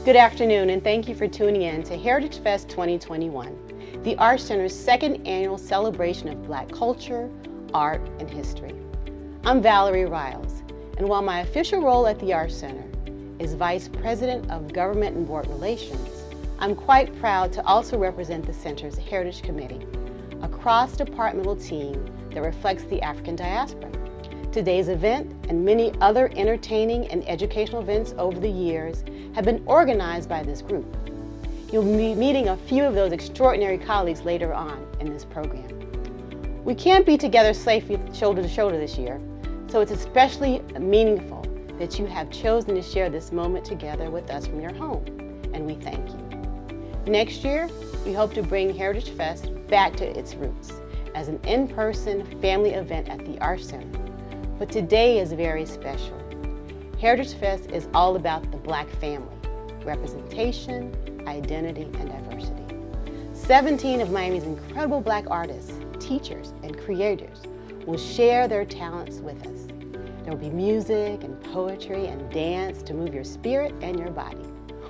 Good afternoon, and thank you for tuning in to Heritage Fest 2021, the Arts Center's second annual celebration of Black culture, art, and history. I'm Valerie Riles, and while my official role at the Arts Center is Vice President of Government and Board Relations, I'm quite proud to also represent the Center's Heritage Committee, a cross-departmental team that reflects the African diaspora. Today's event and many other entertaining and educational events over the years have been organized by this group. You'll be meeting a few of those extraordinary colleagues later on in this program. We can't be together safely shoulder to shoulder this year, so it's especially meaningful that you have chosen to share this moment together with us from your home, and we thank you. Next year, we hope to bring Heritage Fest back to its roots as an in-person family event at the Arts Center. But today is very special. Heritage Fest is all about the Black family, representation, identity, and diversity. 17 of Miami's incredible Black artists, teachers, and creators will share their talents with us. There will be music and poetry and dance to move your spirit and your body.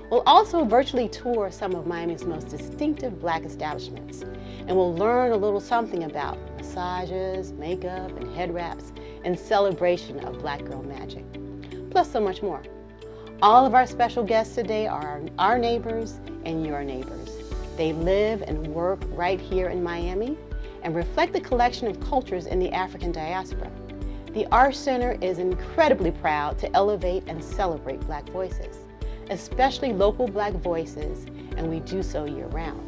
We'll also virtually tour some of Miami's most distinctive Black establishments, and we'll learn a little something about massages, makeup, and head wraps in celebration of Black girl magic, plus so much more. All of our special guests today are our neighbors and your neighbors. They live and work right here in Miami and reflect the collection of cultures in the African diaspora. The Arts Center is incredibly proud to elevate and celebrate Black voices, especially local Black voices, and we do so year-round.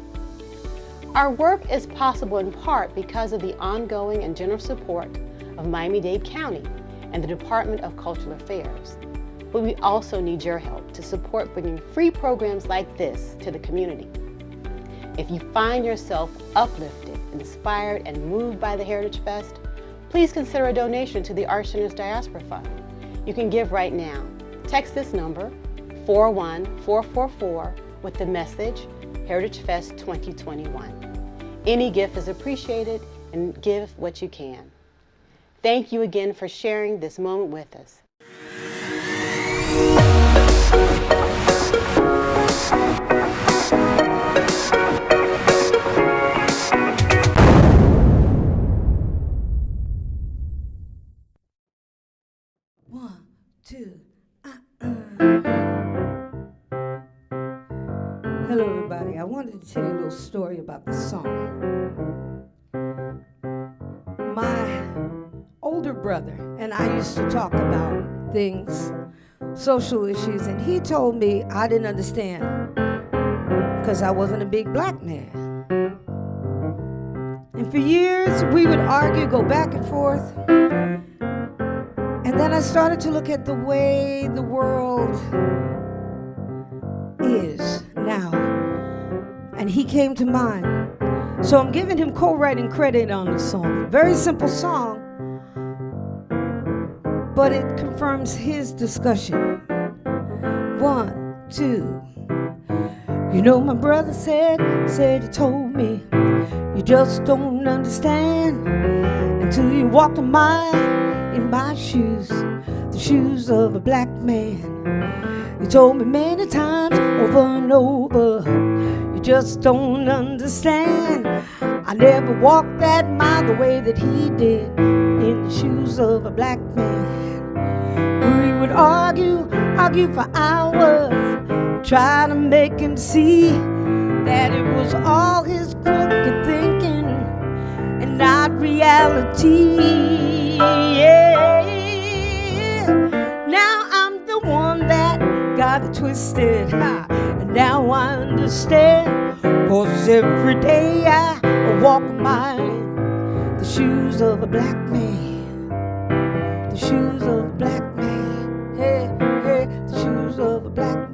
Our work is possible in part because of the ongoing and generous support of Miami-Dade County and the Department of Cultural Affairs. But we also need your help to support bringing free programs like this to the community. If you find yourself uplifted, inspired, and moved by the Heritage Fest, please consider a donation to the Arts Center's Diaspora Fund. You can give right now. Text this number, 41444, with the message, Heritage Fest 2021. Any gift is appreciated, and give what you can. Thank you again for sharing this moment with us. One, two, Hello, everybody. I wanted to tell you a little story about this song. My older brother and I used to talk about things, social issues, and he told me I didn't understand because I wasn't a big Black man. And for years, we would argue, go back and forth. And then I started to look at the way the world is now. And he came to mind. So I'm giving him co-writing credit on the song. Very simple song, but it confirms his discussion. One, two. You know, my brother said he told me, you just don't understand until you walk a mile in my shoes, the shoes of a Black man. You told me many times over and over, you just don't understand. I never walked that mile the way that he did in the shoes of a Black man. We would argue for hours, try to make him see that it was all his crooked thinking and not reality. Yeah. Now I'm the one that got it twisted, and now I understand. 'Cause every day I walk a mile in the shoes of a Black man, the shoes of a Black man, hey, hey, the shoes of a Black man.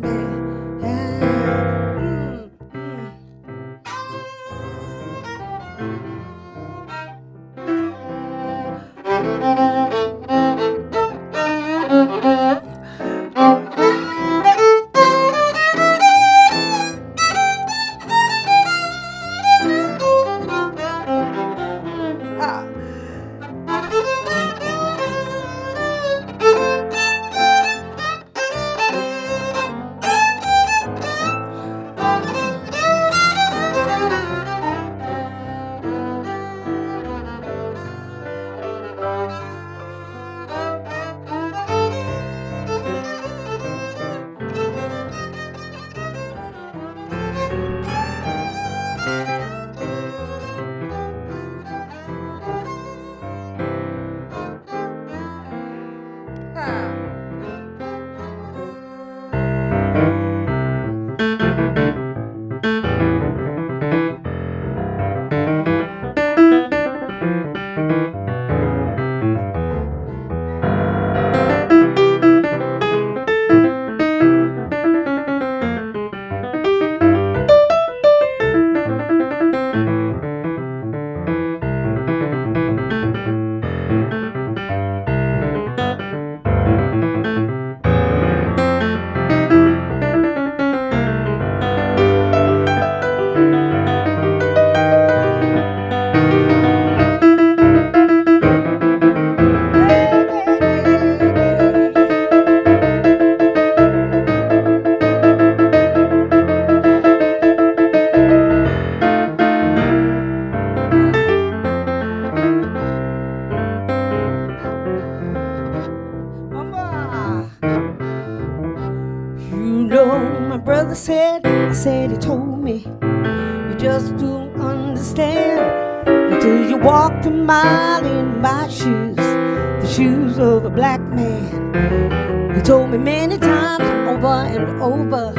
know, my brother said, I said he told me, you just don't understand until you walked a mile in my shoes, the shoes of a black man. He told me many times over and over,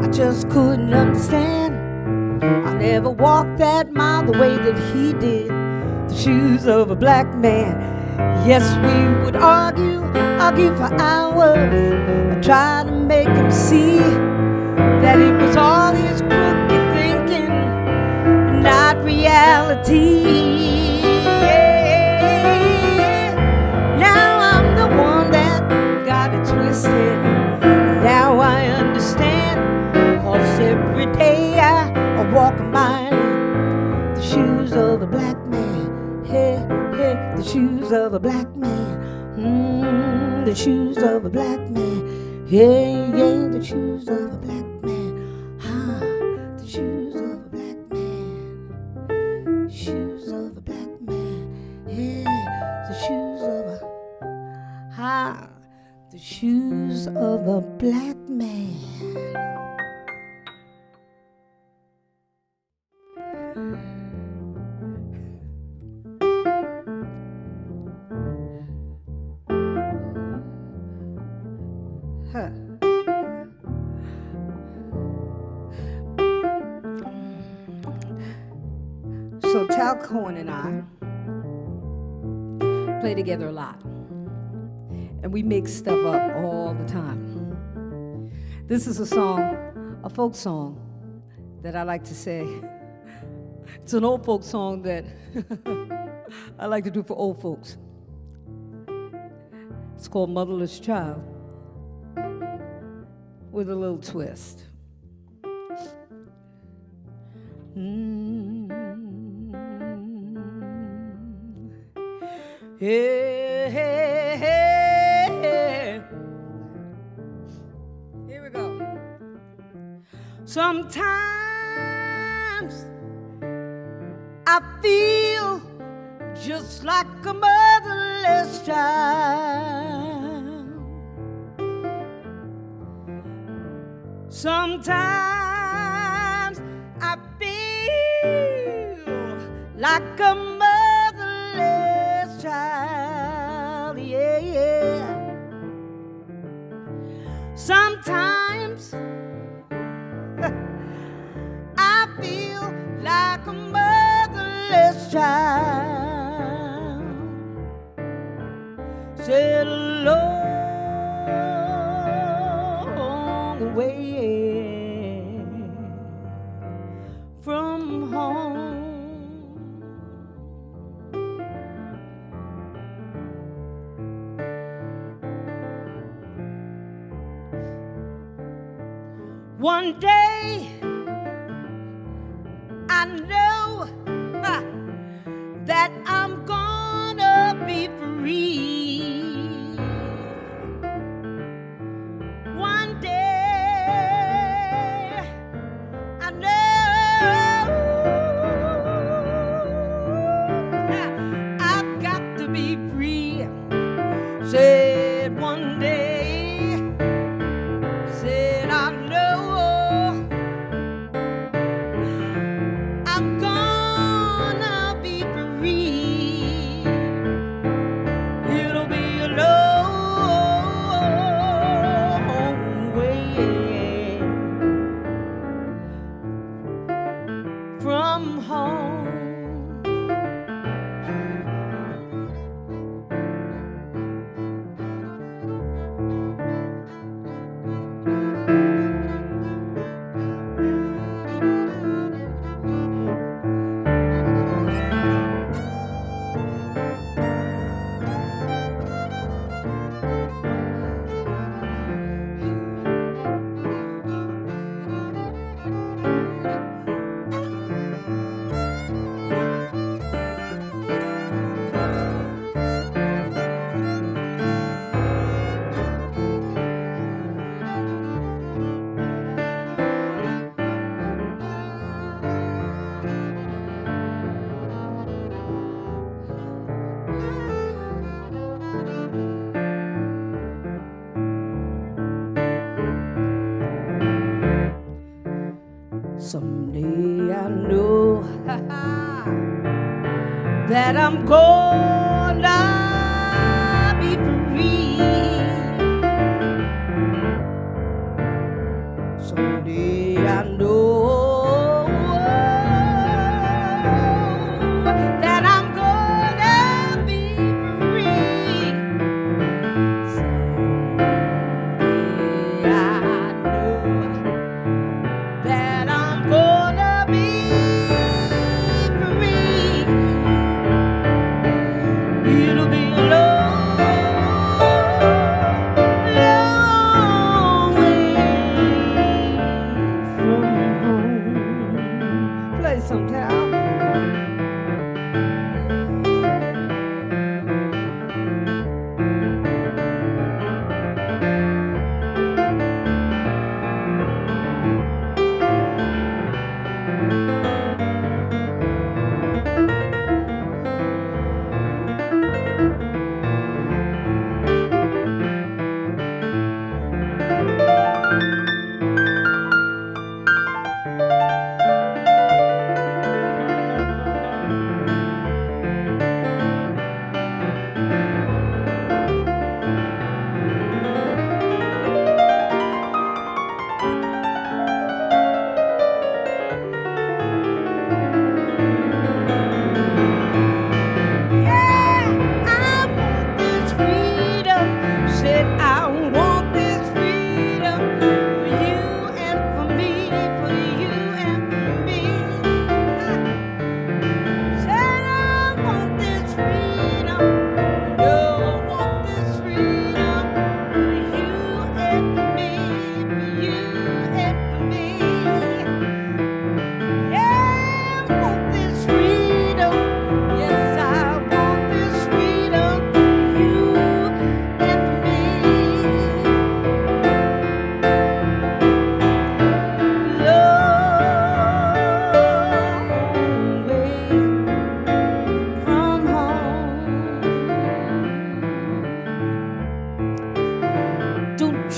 I just couldn't understand. I never walked that mile the way that he did, the shoes of a black man. Yes, we would argue for hours. I tried to make him see that it was all his crooked thinking, not reality. Yeah. Now I'm the one that got it twisted, and now I understand, 'cause every day I walk a mile in the shoes of a black man. Hey, hey, the shoes of a black man. The shoes of a black man. Yeah, yeah, the shoes of a black man. The shoes of a black man. Shoes of a black man. Yeah, the shoes of a the shoes of a black man. So Talcoin and I play together a lot, and we mix stuff up all the time. This is a song, a folk song that I like to say. It's an old folk song that I like to do for old folks. It's called Motherless Child, with a little twist. Hey, hey, hey. Here we go. Sometimes I feel just like a motherless child. Sometimes I feel like a motherless child, yeah, yeah. Sometimes I feel like a motherless child, said a long way from home. One day I know that I'm gonna be free. One day I know I've got to be free. Said one day, said I know I'm Someday I know that I'm gonna be free. Someday I know that I'm gonna be free. Someday I know that I'm gonna be free. It'll be a long, long way from home. Play sometime.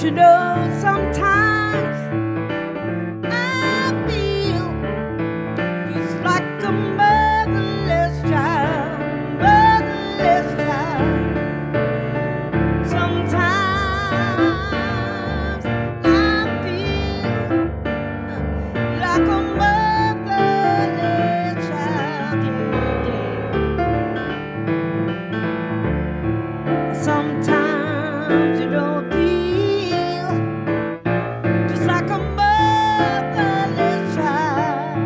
You know, sometimes I feel just like a motherless child, motherless child. Sometimes I feel like a motherless child, yeah, yeah. Sometimes you don't feel just like a motherless child.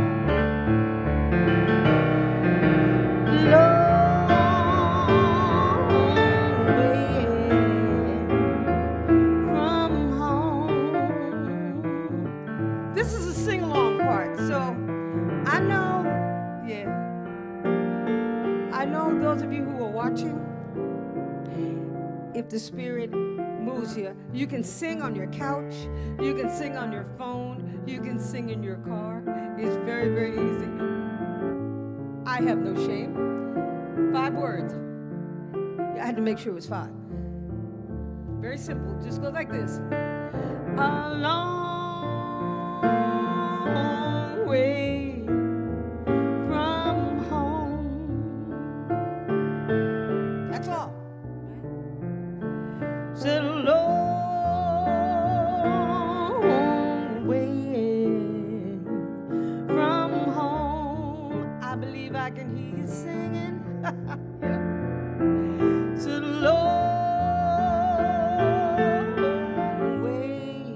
Long way from home. This is a sing-along part, so I know, yeah, I know those of you who are watching, if the Spirit moves you, you can sing on your couch, you can sing on your phone, you can sing in your car. It's very, very easy. I have no shame. 5 words. I had to make sure it was 5. Very simple. Just goes like this. A long way from home. That's all. Said a long way from home. I believe I can hear you singing. Yeah. Said a long way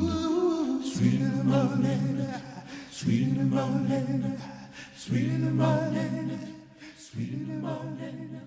sweet in the morning, sweet in the morning, sweet in the morning, sweet in the morning.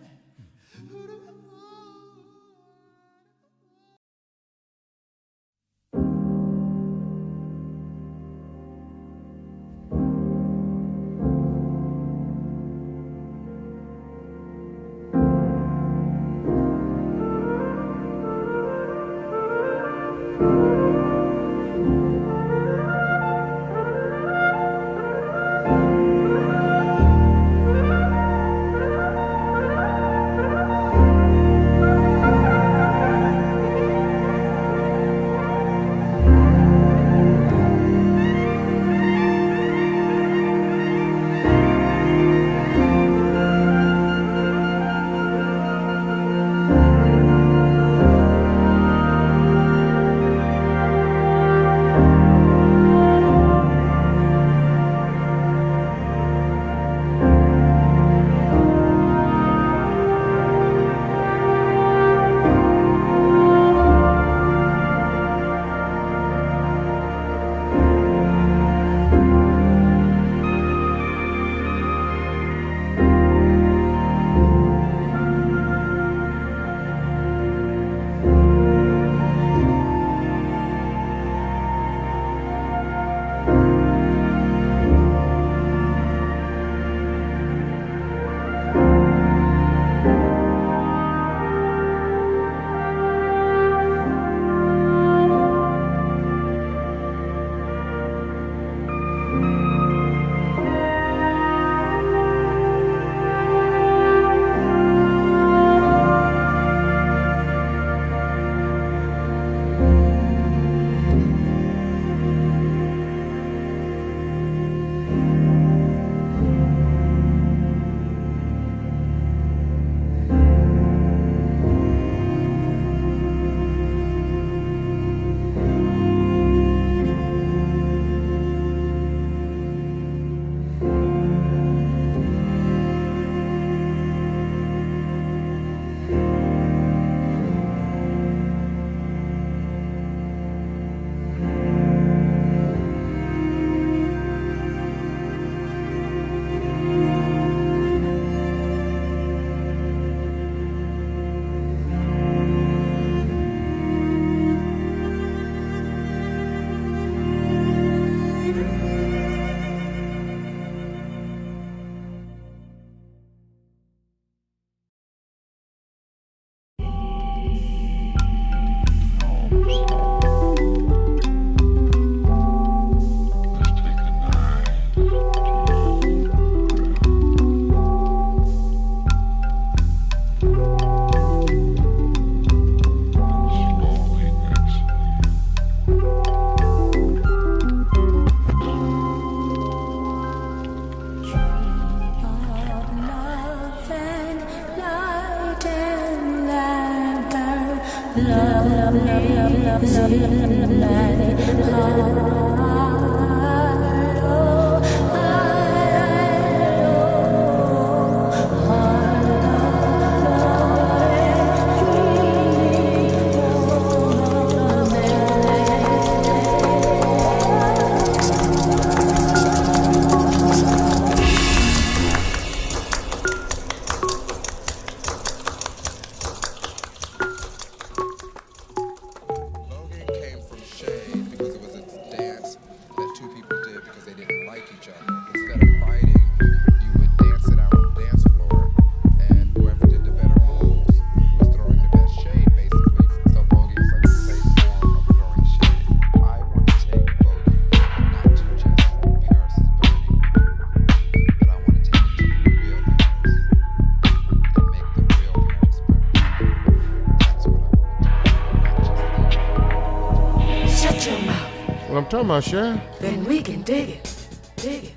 Well, I'm talking about, Sharon. Then we can dig it, dig it,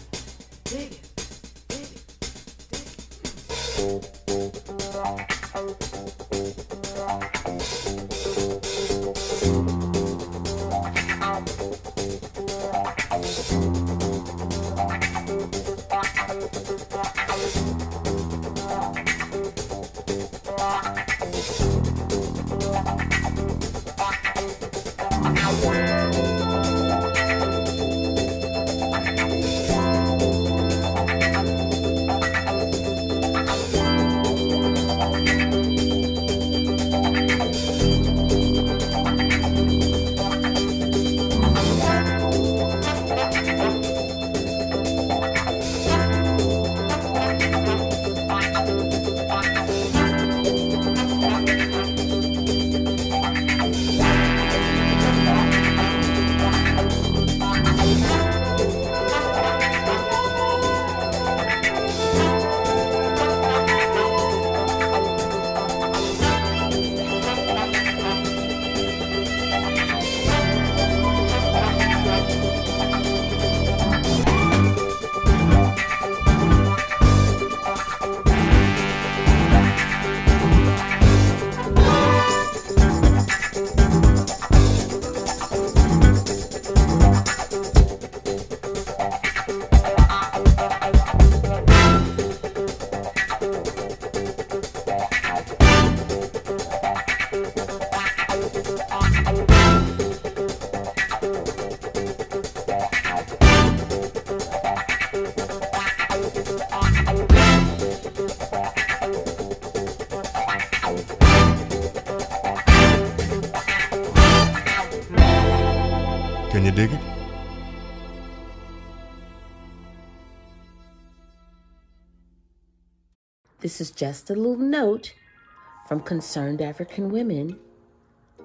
dig it. Can you dig it? This is just a little note from concerned African women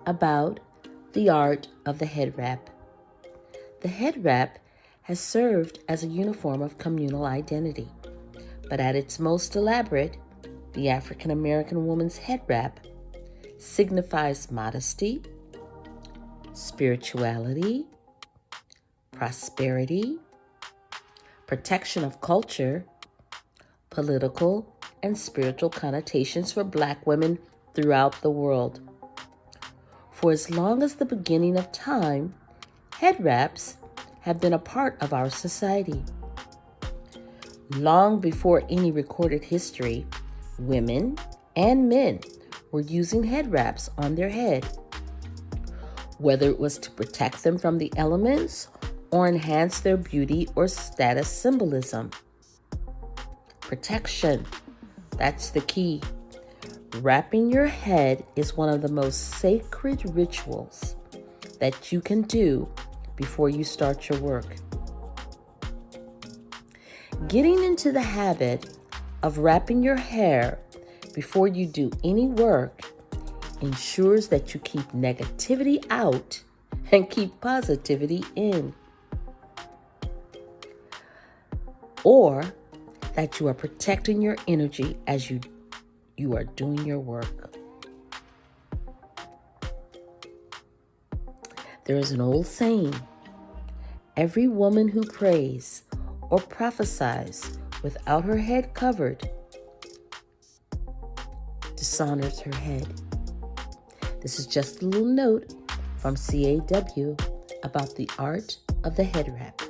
about the art of the head wrap. The head wrap has served as a uniform of communal identity, but at its most elaborate, the African American woman's head wrap signifies modesty, spirituality, prosperity, protection of culture, political and spiritual connotations for Black women throughout the world. For as long as the beginning of time, head wraps have been a part of our society. Long before any recorded history, women and men were using head wraps on their head, whether it was to protect them from the elements or enhance their beauty or status symbolism. Protection, that's the key. Wrapping your head is one of the most sacred rituals that you can do before you start your work. Getting into the habit of wrapping your hair before you do any work ensures that you keep negativity out and keep positivity in, or that you are protecting your energy as you are doing your work. There is an old saying, every woman who prays or prophesies without her head covered dishonors her head. This is just a little note from CAW about the art of the head wrap.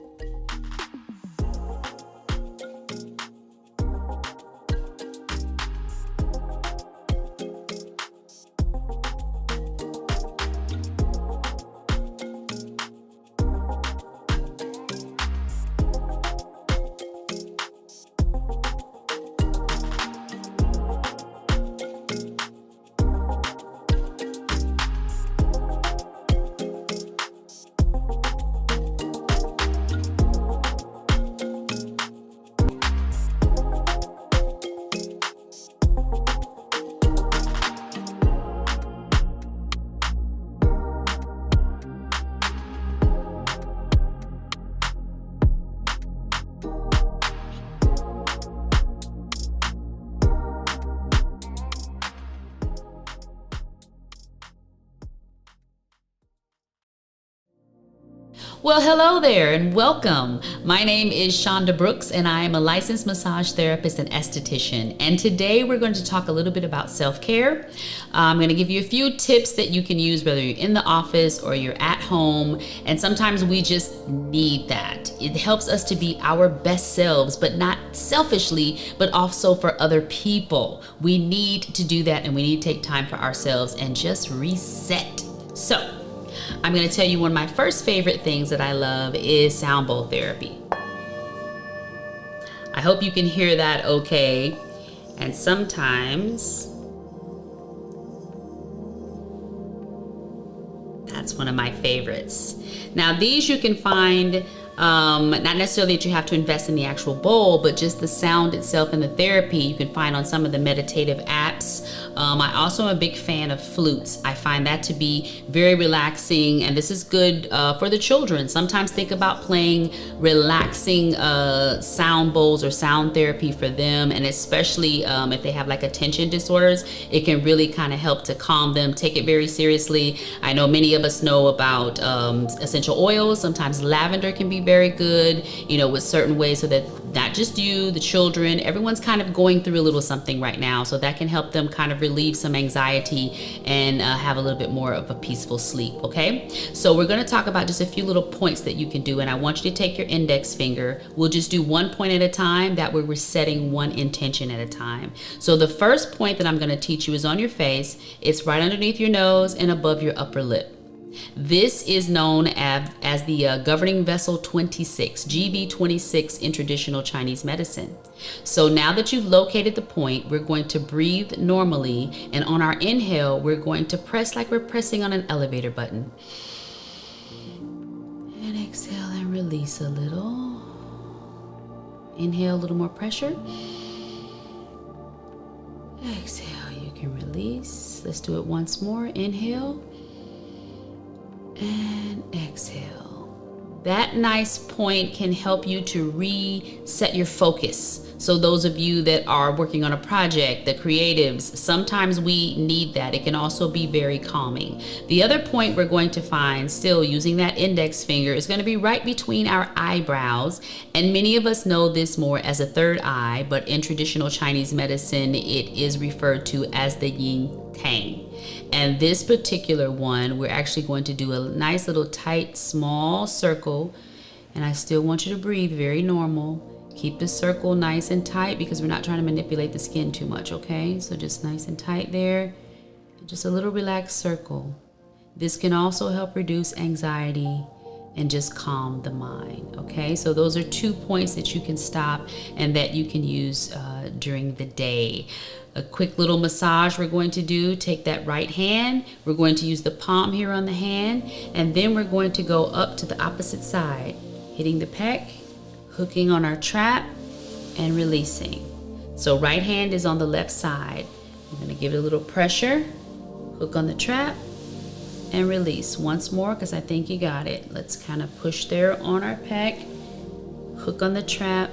Well, hello there and welcome. My name is Shawnda Brooks and I am a licensed massage therapist and esthetician. And today we're going to talk a little bit about self-care. I'm going to give you a few tips that you can use whether you're in the office or you're at home. And sometimes we just need that. It helps us to be our best selves, but not selfishly, but also for other people. We need to do that and we need to take time for ourselves and just reset. So, I'm going to tell you one of my first favorite things that I love is sound bowl therapy. I hope you can hear that okay. And sometimes that's one of my favorites. Now these you can find not necessarily that you have to invest in the actual bowl, but just the sound itself and the therapy you can find on some of the meditative apps. I also am a big fan of flutes. I find that to be very relaxing, and this is good for the children. Sometimes think about playing relaxing sound bowls or sound therapy for them, and especially if they have like attention disorders, it can really kind of help to calm them. Take it very seriously. I know many of us know about essential oils. Sometimes lavender can be very good, you know, with certain ways, so that not just you, the children, everyone's kind of going through a little something right now, so that can help them kind of relieve some anxiety and have a little bit more of a peaceful sleep. Okay, so we're going to talk about just a few little points that you can do, and I want you to take your index finger. We'll just do one point at a time. That way we're setting one intention at a time. So the first point that I'm going to teach you is on your face. It's right underneath your nose and above your upper lip. This is known as the governing vessel 26, GB26 in traditional Chinese medicine. So now that you've located the point, we're going to breathe normally, and on our inhale, we're going to press like we're pressing on an elevator button. And exhale and release a little. Inhale, a little more pressure. Exhale, you can release. Let's do it once more. Inhale. And exhale. That nice point can help you to reset your focus. So those of you that are working on a project, the creatives, sometimes we need that. It can also be very calming. The other point we're going to find, still using that index finger, is going to be right between our eyebrows. And many of us know this more as a third eye, but in traditional Chinese medicine, it is referred to as the yin tang. And this particular one, we're actually going to do a nice little tight, small circle. And I still want you to breathe very normal. Keep the circle nice and tight because we're not trying to manipulate the skin too much, okay? So just nice and tight there. Just a little relaxed circle. This can also help reduce anxiety and just calm the mind, okay? So those are 2 points that you can stop and that you can use during the day. A quick little massage we're going to do. Take that right hand. We're going to use the palm here on the hand, and then we're going to go up to the opposite side, hitting the pec, hooking on our trap, and releasing. So right hand is on the left side. I'm going to give it a little pressure, hook on the trap, and release. Once more, because I think you got it. Let's kind of push there on our pec, hook on the trap,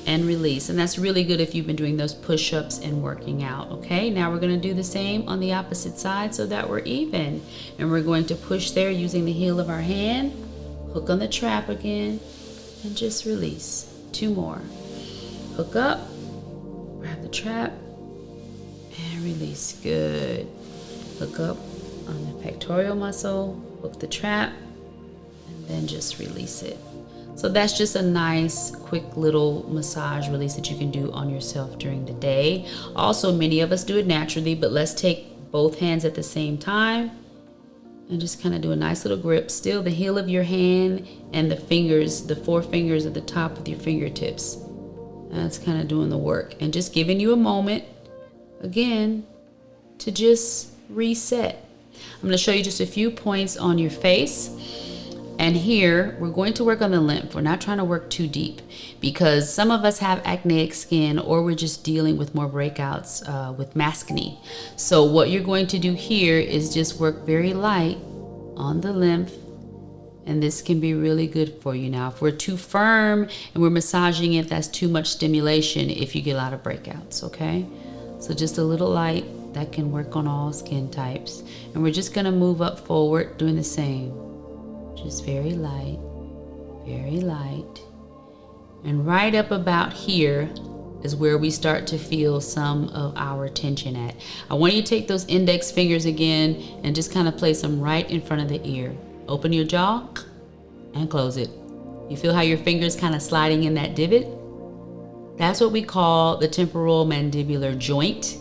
and release. And that's really good if you've been doing those push-ups and working out. Okay, now we're going to do the same on the opposite side so that we're even. And we're going to push there using the heel of our hand, hook on the trap again, and just release. 2 more. Hook up, grab the trap, and release. Good. Hook up, on the pectoral muscle, hook the trap, and then just release it. So that's just a nice, quick little massage release that you can do on yourself during the day. Also, many of us do it naturally, but let's take both hands at the same time and just kind of do a nice little grip. Still the heel of your hand and the fingers, the 4 fingers at the top with your fingertips. That's kind of doing the work. And just giving you a moment, again, to just reset. I'm going to show you just a few points on your face. And here, we're going to work on the lymph. We're not trying to work too deep because some of us have acneic skin, or we're just dealing with more breakouts with maskne. So what you're going to do here is just work very light on the lymph. And this can be really good for you. Now, if we're too firm and we're massaging it, that's too much stimulation if you get a lot of breakouts, okay? So just a little light, that can work on all skin types. And we're just gonna move up forward, doing the same. Just very light, very light. And right up about here is where we start to feel some of our tension at. I want you to take those index fingers again and just kind of place them right in front of the ear. Open your jaw and close it. You feel how your fingers kind of sliding in that divot? That's what we call the temporal mandibular joint,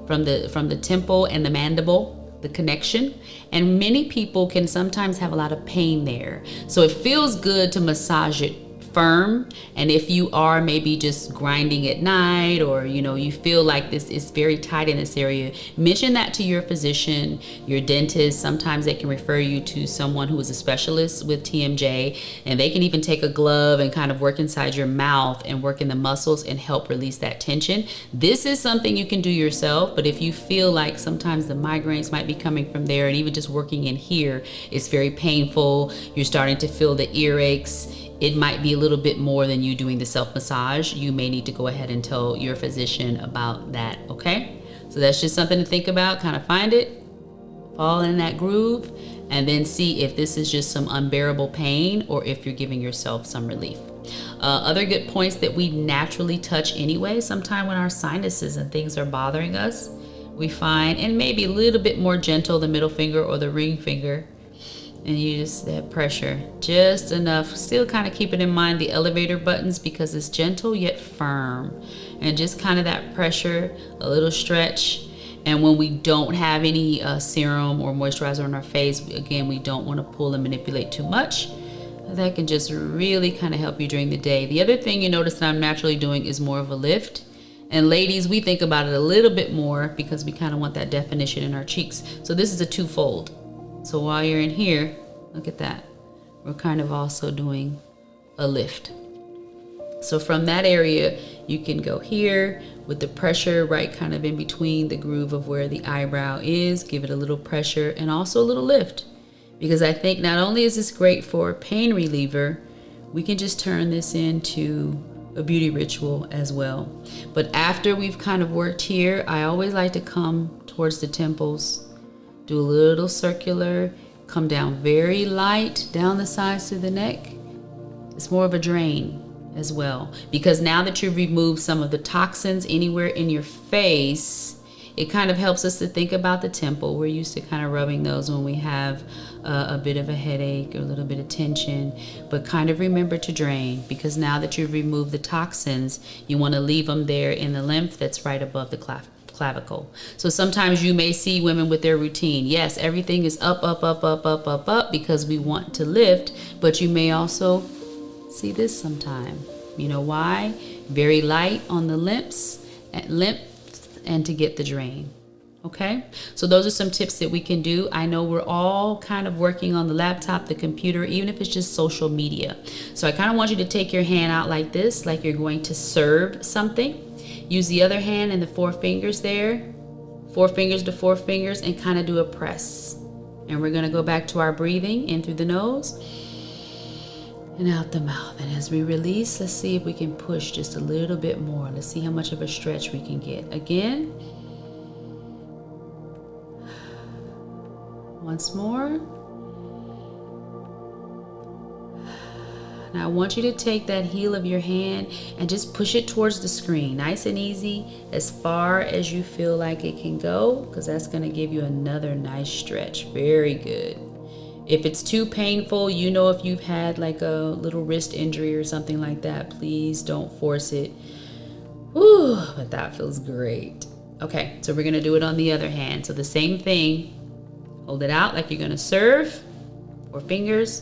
from the temple and the mandible, the connection. And many people can sometimes have a lot of pain there. So it feels good to massage it firm. And if you are maybe just grinding at night, or you feel like this is very tight in this area, mention that to your physician, your dentist. Sometimes they can refer you to someone who is a specialist with TMJ, and they can even take a glove and kind of work inside your mouth and work in the muscles and help release that tension. This is something you can do yourself, but if you feel like sometimes the migraines might be coming from there, and even just working in here, it's very painful, you're starting to feel the earaches, it might be a little bit more than you doing the self-massage, you may need to go ahead and tell your physician about that, okay? So that's just something to think about. Kind of find it, fall in that groove, and then see if this is just some unbearable pain or if you're giving yourself some relief. Other good points that we naturally touch anyway, sometime when our sinuses and things are bothering us, we find, and maybe a little bit more gentle, the middle finger or the ring finger. And you just, that pressure, just enough. Still kind of keeping in mind the elevator buttons because it's gentle yet firm. And just kind of that pressure, a little stretch. And when we don't have any serum or moisturizer on our face, again, we don't want to pull and manipulate too much. That can just really kind of help you during the day. The other thing you notice that I'm naturally doing is more of a lift. And ladies, we think about it a little bit more because we kind of want that definition in our cheeks. So this is a twofold. So while you're in here, look at that. We're kind of also doing a lift. So from that area, you can go here with the pressure right kind of in between the groove of where the eyebrow is. Give it a little pressure and also a little lift. Because I think not only is this great for a pain reliever, we can just turn this into a beauty ritual as well. But after we've kind of worked here, I always like to come towards the temples. Do a little circular, come down very light down the sides to the neck. It's more of a drain as well, because now that you've removed some of the toxins anywhere in your face, it kind of helps us to think about the temple. We're used to kind of rubbing those when we have a bit of a headache or a little bit of tension, but kind of remember to drain, because now that you've removed the toxins, you want to leave them there in the lymph that's right above the clavicle. So sometimes you may see women with their routine. Yes, everything is up, up, up, up, up, up, up, because we want to lift, but you may also see this sometime. You know why? Very light on the lymphs, and to get the drain. Okay, so those are some tips that we can do. I know we're all kind of working on the laptop, the computer, even if it's just social media. So I kind of want you to take your hand out like this, like you're going to serve something. Use the other hand and the 4 fingers there, 4 fingers to 4 fingers, and kind of do a press. And we're going to go back to our breathing in through the nose and out the mouth. And as we release, let's see if we can push just a little bit more. Let's see how much of a stretch we can get. Again. Once more. Now I want you to take that heel of your hand and just push it towards the screen, nice and easy, as far as you feel like it can go, because that's going to give you another nice stretch. Very good. If it's too painful, you know, if you've had like a little wrist injury or something like that, please don't force it. Whew, but that feels great. Okay, so we're going to do it on the other hand. So the same thing, hold it out like you're going to serve, 4 fingers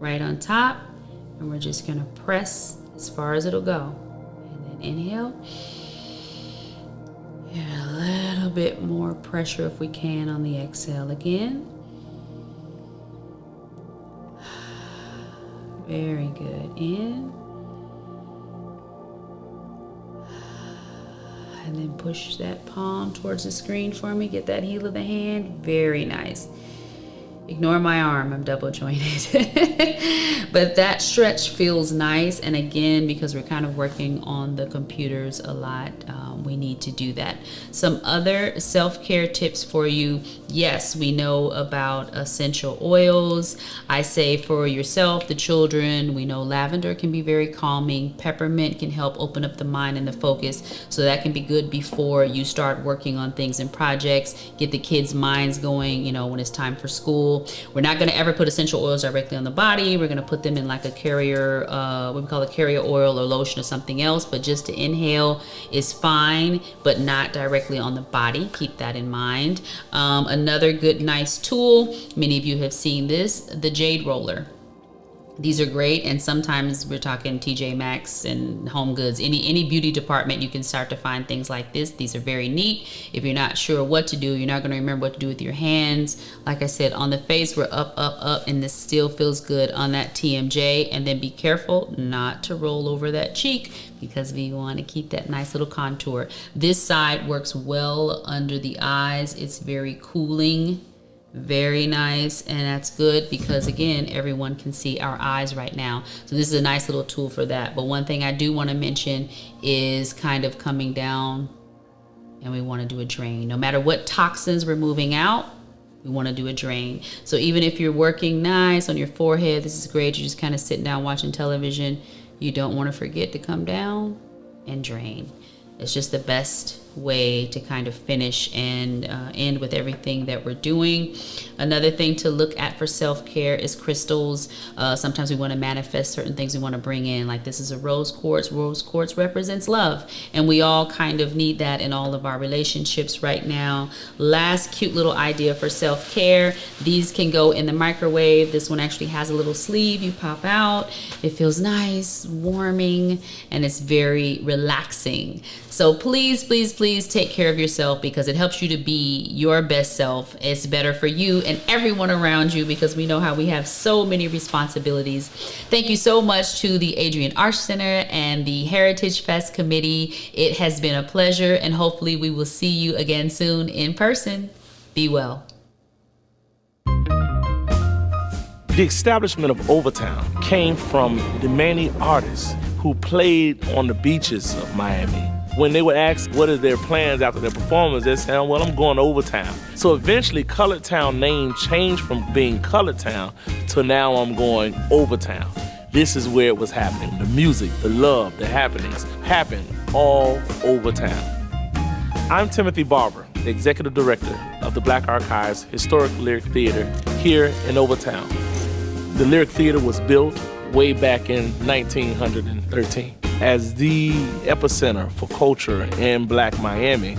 right on top. And we're just gonna press as far as it'll go. And then inhale. And a little bit more pressure if we can on the exhale again. Very good. In. And then push that palm towards the screen for me. Get that heel of the hand. Very nice. Ignore my arm, I'm double jointed. But that stretch feels nice. And again, because we're kind of working on the computers a lot, we need to do that. Some other self-care tips for you. Yes, we know about essential oils. I say for yourself, the children, we know lavender can be very calming. Peppermint can help open up the mind and the focus. So that can be good before you start working on things and projects. Get the kids' minds going, you know, when it's time for school. We're not going to ever put essential oils directly on the body. We're going to put them in like a carrier, what we call a carrier oil or lotion or something else. But just to inhale is fine, but not directly on the body. Keep that in mind. Another good, nice tool, many of you have seen this, the jade roller. These are great, and sometimes we're talking TJ Maxx and Home Goods. Any beauty department, you can start to find things like this. These are very neat. If you're not sure what to do, you're not going to remember what to do with your hands. Like I said, on the face, we're up, up, up, and this still feels good on that TMJ. And then be careful not to roll over that cheek because we want to keep that nice little contour. This side works well under the eyes. It's very cooling. Very nice, and that's good because again, everyone can see our eyes right now. So this is a nice little tool for that. But one thing I do want to mention is kind of coming down, and we want to do a drain. No matter what toxins we're moving out, we want to do a drain. So even if you're working nice on your forehead, this is great. You're just kind of sitting down watching television. You don't want to forget to come down and drain. It's just the best way to kind of finish and end with everything that we're doing. Another thing to look at for self-care is crystals. Sometimes we want to manifest certain things we want to bring in, like this is a rose quartz. Rose quartz represents love, and we all kind of need that in all of our relationships right now. Last cute little idea for self-care, these can go in the microwave. This one actually has a little sleeve you pop out. It feels nice, warming, and it's very relaxing. So please, please, please take care of yourself because it helps you to be your best self. It's better for you and everyone around you because we know how we have so many responsibilities. Thank you so much to the Adrian Arts Center and the Heritage Fest Committee. It has been a pleasure, and hopefully we will see you again soon in person. Be well. The establishment of Overtown came from the many artists who played on the beaches of Miami. When they would ask what are their plans after their performance, they said, well, I'm going to Overtown. So eventually, Colored Town name changed from being Colored Town to now I'm going Overtown. This is where it was happening. The music, the love, the happenings happened all over town. I'm Timothy Barber, the Executive Director of the Black Archives Historic Lyric Theater here in Overtown. The Lyric Theater was built way back in 1913 as the epicenter for culture in Black Miami.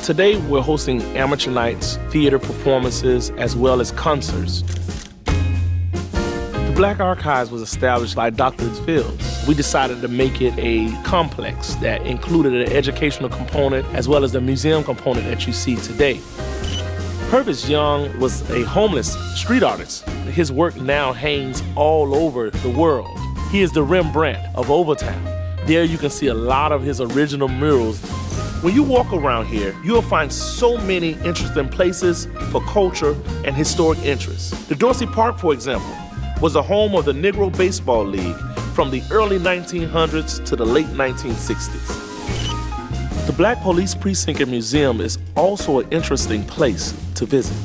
Today, we're hosting amateur nights, theater performances, as well as concerts. The Black Archives was established by Dr. Fields. We decided to make it a complex that included an educational component as well as the museum component that you see today. Purvis Young was a homeless street artist. His work now hangs all over the world. He is the Rembrandt of Overtown. There you can see a lot of his original murals. When you walk around here, you'll find so many interesting places for culture and historic interests. The Dorsey Park, for example, was the home of the Negro Baseball League from the early 1900s to the late 1960s. The Black Police Precinct and Museum is also an interesting place to visit.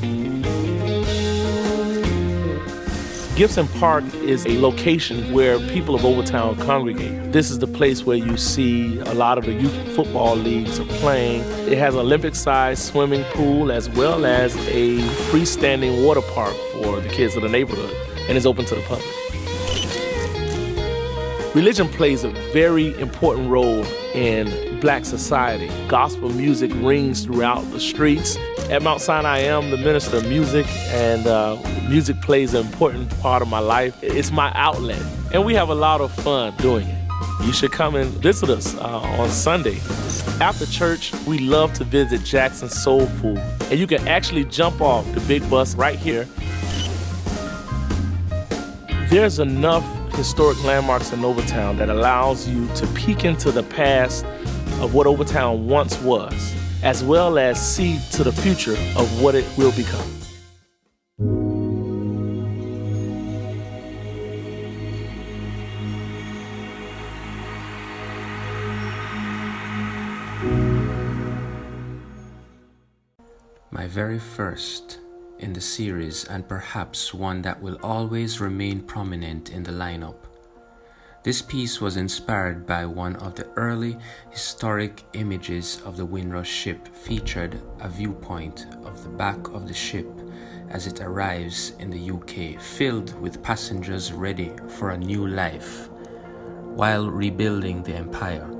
Gibson Park is a location where people of Overtown congregate. This is the place where you see a lot of the youth football leagues are playing. It has an Olympic-sized swimming pool as well as a freestanding water park for the kids of the neighborhood, and it's open to the public. Religion plays a very important role in Black society. Gospel music rings throughout the streets. At Mount Sinai, I am the minister of music, and music plays an important part of my life. It's my outlet, and we have a lot of fun doing it. You should come and visit us on Sunday. After church, we love to visit Jackson's Soul Food, and you can actually jump off the big bus right here. There's enough historic landmarks in Overtown that allows you to peek into the past of what Overtown once was, as well as see to the future of what it will become. My very first in the series, and perhaps one that will always remain prominent in the lineup. This piece was inspired by one of the early historic images of the Windrush ship, featured a viewpoint of the back of the ship as it arrives in the UK, filled with passengers ready for a new life while rebuilding the empire.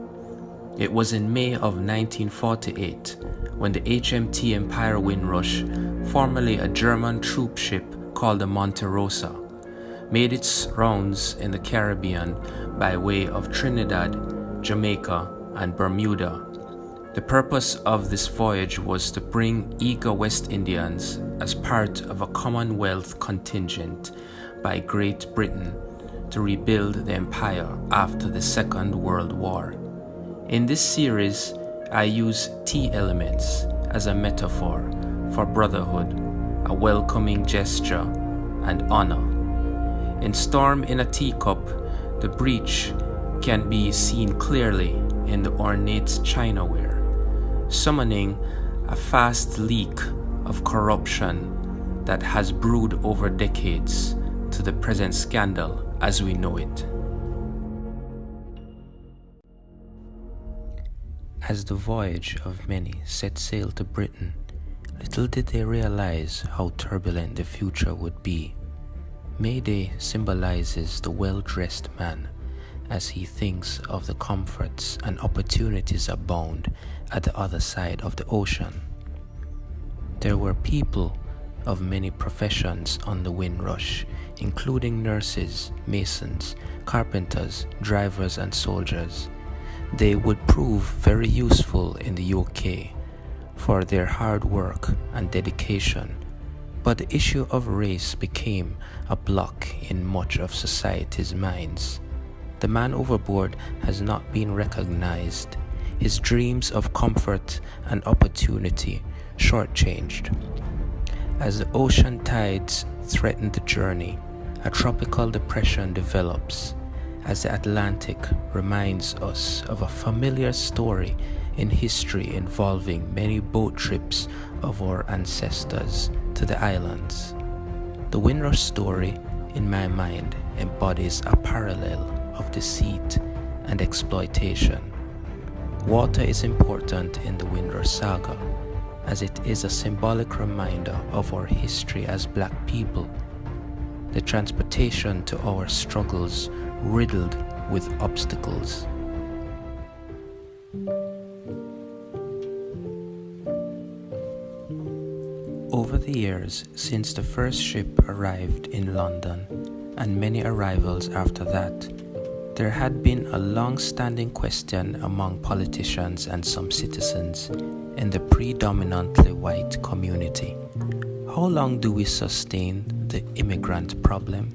It was in May of 1948 when the HMT Empire Windrush, formerly a German troop ship called the Monte Rosa, made its rounds in the Caribbean by way of Trinidad, Jamaica, and Bermuda. The purpose of this voyage was to bring eager West Indians as part of a Commonwealth contingent by Great Britain to rebuild the empire after the Second World War. In this series, I use tea elements as a metaphor for brotherhood, a welcoming gesture, and honor. In Storm in a Teacup, the breach can be seen clearly in the ornate chinaware, summoning a fast leak of corruption that has brewed over decades to the present scandal as we know it. As the voyage of many set sail to Britain, little did they realize how turbulent the future would be. May Day symbolizes the well-dressed man as he thinks of the comforts and opportunities abound at the other side of the ocean. There were people of many professions on the Windrush, including nurses, masons, carpenters, drivers, and soldiers. They would prove very useful in the UK for their hard work and dedication, but the issue of race became a block in much of society's minds. The man overboard has not been recognized, his dreams of comfort and opportunity shortchanged. As the ocean tides threaten the journey, a tropical depression develops, as the Atlantic reminds us of a familiar story in history involving many boat trips of our ancestors to the islands. The Windrush story, in my mind, embodies a parallel of deceit and exploitation. Water is important in the Windrush saga, as it is a symbolic reminder of our history as Black people, the transportation to our struggles riddled with obstacles. Over the years since the first ship arrived in London, and many arrivals after that, there had been a long-standing question among politicians and some citizens in the predominantly white community. How long do we sustain the immigrant problem?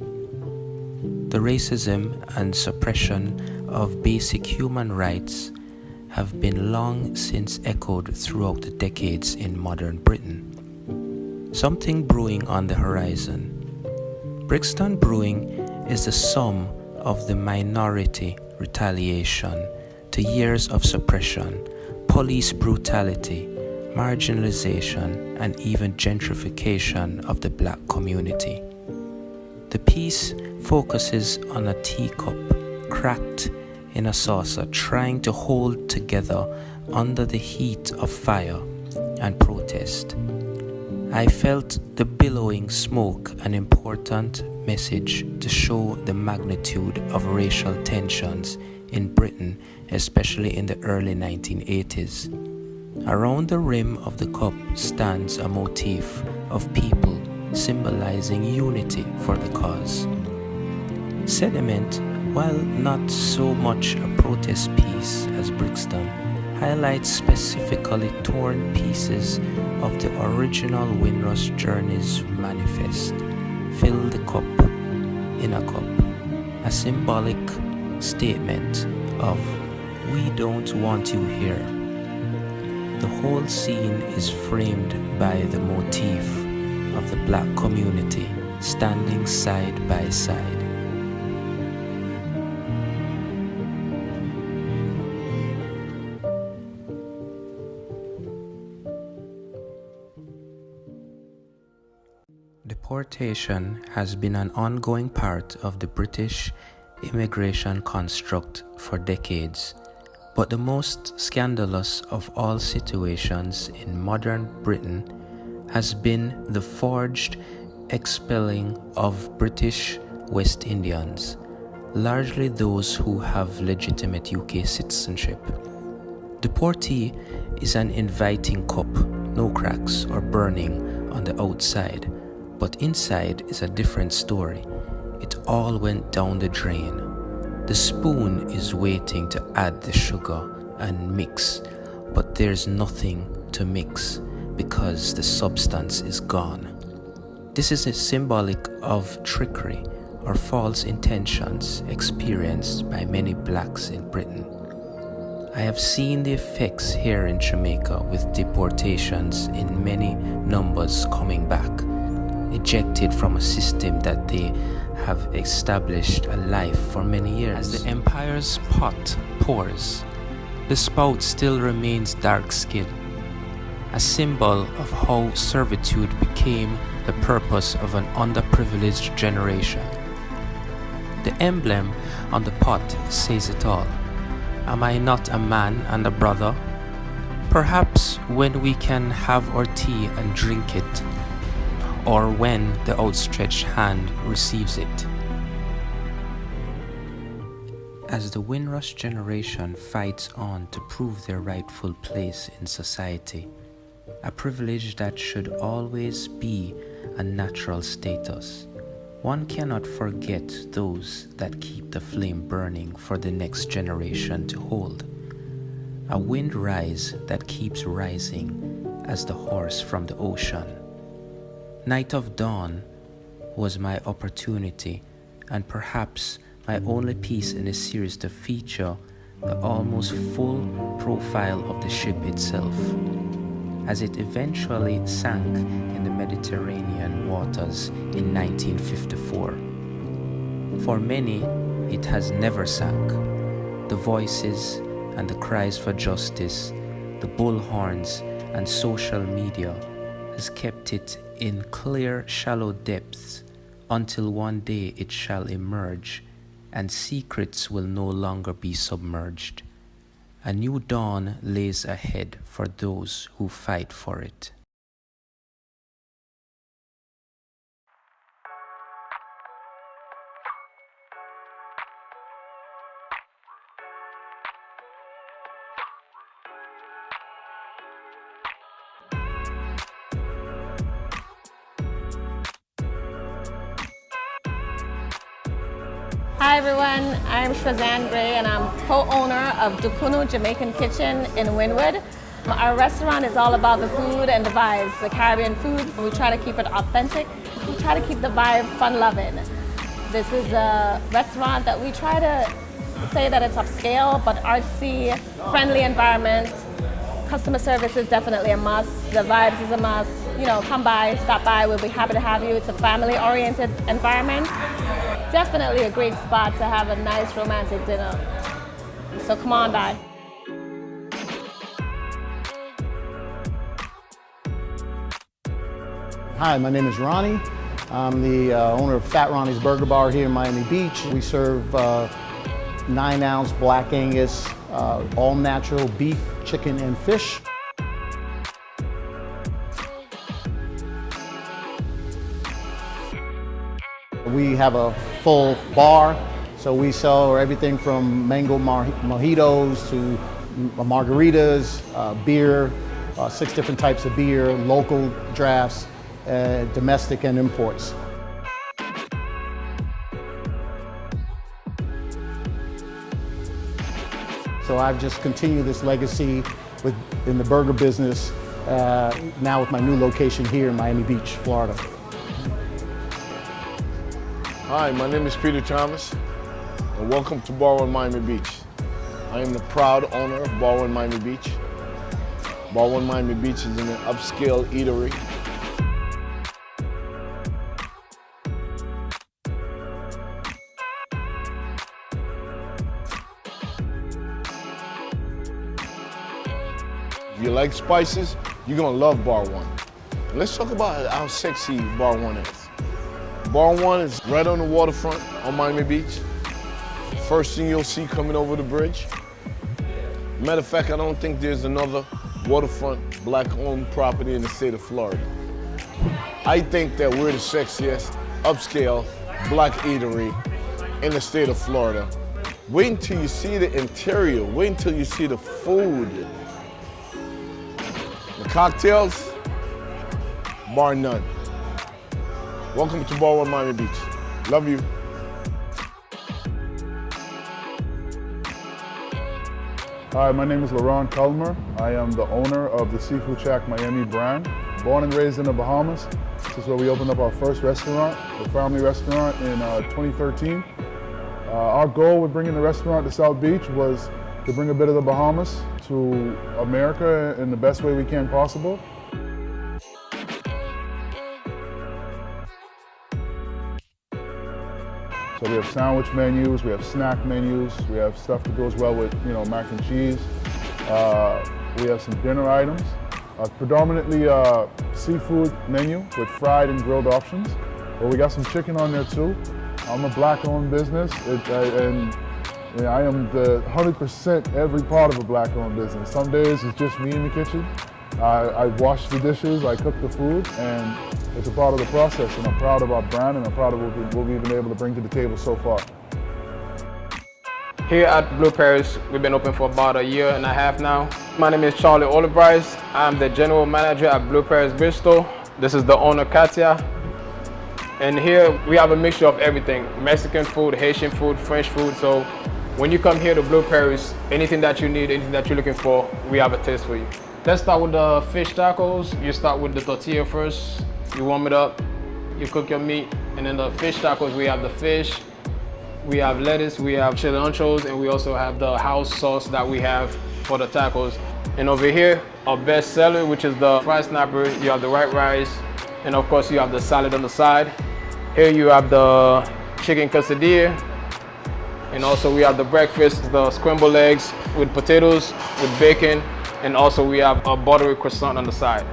The racism and suppression of basic human rights have been long since echoed throughout the decades in modern Britain. Something brewing on the horizon. Brixton Brewing is the sum of the minority retaliation to years of suppression, police brutality, marginalization, and even gentrification of the Black community. The piece focuses on a teacup cracked in a saucer trying to hold together under the heat of fire and protest. I felt the billowing smoke an important message to show the magnitude of racial tensions in Britain, especially in the early 1980s. Around the rim of the cup stands a motif of people symbolizing unity for the cause. Sediment, while not so much a protest piece as Brixton, highlights specifically torn pieces of the original Windrush Journey's manifest. Fill the cup in a cup, a symbolic statement of "we don't want you here." The whole scene is framed by the motif of the black community standing side by side. Deportation has been an ongoing part of the British immigration construct for decades, but the most scandalous of all situations in modern Britain has been the forged expelling of British West Indians, largely those who have legitimate UK citizenship. Deportee is an inviting cup, no cracks or burning on the outside, but inside is a different story. It all went down the drain. The spoon is waiting to add the sugar and mix, but there's nothing to mix because the substance is gone. This is a symbolic of trickery or false intentions experienced by many blacks in Britain. I have seen the effects here in Jamaica with deportations in many numbers coming back, ejected from a system that they have established a life for many years. As the empire's pot pours, the spout still remains dark-skinned, a symbol of how servitude became the purpose of an underprivileged generation. The emblem on the pot says it all. Am I not a man and a brother? Perhaps when we can have our tea and drink it, or when the outstretched hand receives it. As the Windrush generation fights on to prove their rightful place in society, a privilege that should always be a natural status, one cannot forget those that keep the flame burning for the next generation to hold. A wind rise that keeps rising as the horse from the ocean. Night of Dawn was my opportunity and perhaps my only piece in a series to feature the almost full profile of the ship itself, as it eventually sank in the Mediterranean waters in 1954. For many, it has never sank. The voices and the cries for justice, the bullhorns and social media has kept it in clear, shallow depths until one day it shall emerge and secrets will no longer be submerged. A new dawn lays ahead for those who fight for it. Hi everyone, I'm Shazan Gray and I'm co-owner of Dukunu Jamaican Kitchen in Wynwood. Our restaurant is all about the food and the vibes, the Caribbean food. We try to keep it authentic. We try to keep the vibe fun-loving. This is a restaurant that we try to say that it's upscale, but artsy, friendly environment. Customer service is definitely a must. The vibes is a must. You know, come by, stop by, we'll be happy to have you. It's a family-oriented environment. Definitely a great spot to have a nice romantic dinner. So come on by. Hi, my name is Ronnie. I'm the owner of Fat Ronnie's Burger Bar here in Miami Beach. We serve 9-ounce Black Angus, all natural beef, chicken, and fish. We have a full bar, so we sell everything from mango mojitos to margaritas, beer, 6 different types of beer, local drafts, domestic and imports. So I've just continued this legacy in the burger business now with my new location here in Miami Beach, Florida. Hi, my name is Peter Thomas, and welcome to Bar One Miami Beach. I am the proud owner of Bar One Miami Beach. Bar One Miami Beach is an upscale eatery. If you like spices, you're gonna love Bar One. Let's talk about how sexy Bar One is. Bar One is right on the waterfront on Miami Beach. First thing you'll see coming over the bridge. Matter of fact, I don't think there's another waterfront Black-owned property in the state of Florida. I think that we're the sexiest upscale Black eatery in the state of Florida. Wait until you see the interior. Wait until you see the food. The cocktails, bar none. Welcome to Bar One Miami Beach. Love you. Hi, my name is Laurent Culmer. I am the owner of the Seafood Shack Miami brand. Born and raised in the Bahamas. This is where we opened up our first restaurant, the family restaurant, in 2013. Our goal with bringing the restaurant to South Beach was to bring a bit of the Bahamas to America in the best way we can possible. So we have sandwich menus, we have snack menus, we have stuff that goes well with, mac and cheese. We have some dinner items, predominantly seafood menu with fried and grilled options. But we got some chicken on there too. I'm a Black-owned business, and I am the 100% every part of a Black-owned business. Some days it's just me in the kitchen. I wash the dishes, I cook the food, and it's a part of the process, and I'm proud of our brand, and I'm proud of what we've been able to bring to the table so far. Here at Blue Paris, we've been open for about 1.5 years now. My name is Charlie Olibrice. I'm the general manager at Blue Paris Bristol. This is the owner, Katia. And here we have a mixture of everything: Mexican food, Haitian food, French food. So when you come here to Blue Paris, anything that you need, anything that you're looking for, we have a taste for you. Let's start with the fish tacos. You start with the tortilla first. You warm it up, you cook your meat, and then the fish tacos, we have the fish, we have lettuce, we have cilantros, and we also have the house sauce that we have for the tacos. And over here, our best seller, which is the fried snapper, you have the white rice, and of course you have the salad on the side. Here you have the chicken quesadilla, and also we have the breakfast, the scrambled eggs with potatoes, with bacon, and also we have a buttery croissant on the side.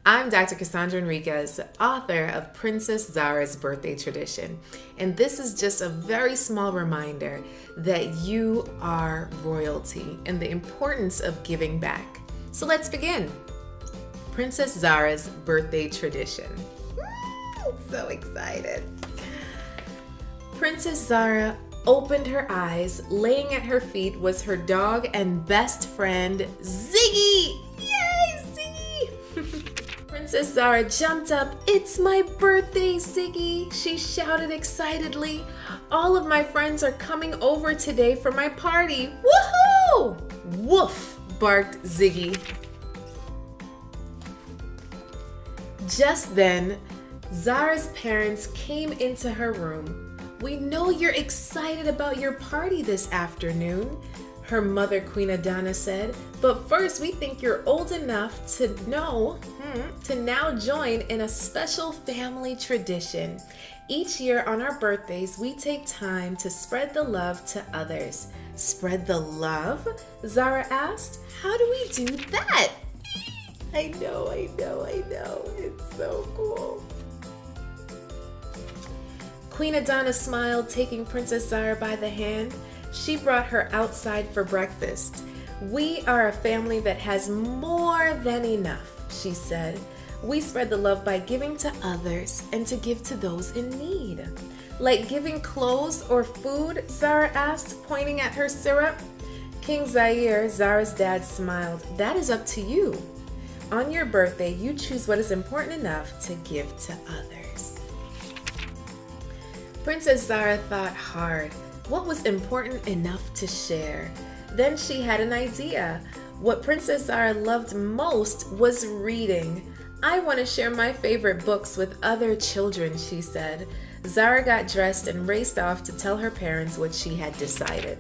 I'm Dr. Cassandra Enriquez, author of Princess Zara's Birthday Tradition, and this is just a very small reminder that you are royalty and the importance of giving back. So let's begin. Princess Zara's Birthday Tradition. So excited. Princess Zara opened her eyes. Laying at her feet was her dog and best friend, Ziggy. Yay, Ziggy! Princess Zara jumped up. "It's my birthday, Ziggy," she shouted excitedly. "All of my friends are coming over today for my party. Woohoo!" "Woof," barked Ziggy. Just then, Zara's parents came into her room. "We know you're excited about your party this afternoon," her mother, Queen Adana, said. "But first, we think you're old enough to know to now join in a special family tradition. Each year on our birthdays, we take time to spread the love to others. Spread the love? Zara asked. How do we do that? I know. It's so cool. Queen Adana smiled, taking Princess Zara by the hand. She brought her outside for breakfast. We are a family that has more than enough, she said. We spread the love by giving to others and to give to those in need. Like giving clothes or food? Zara asked, pointing at her syrup. King Zaire, Zara's dad, smiled. That is up to you. On your birthday, you choose what is important enough to give to others. Princess Zara thought hard. What was important enough to share? Then she had an idea. What Princess Zara loved most was reading. I want to share my favorite books with other children, she said. Zara got dressed and raced off to tell her parents what she had decided.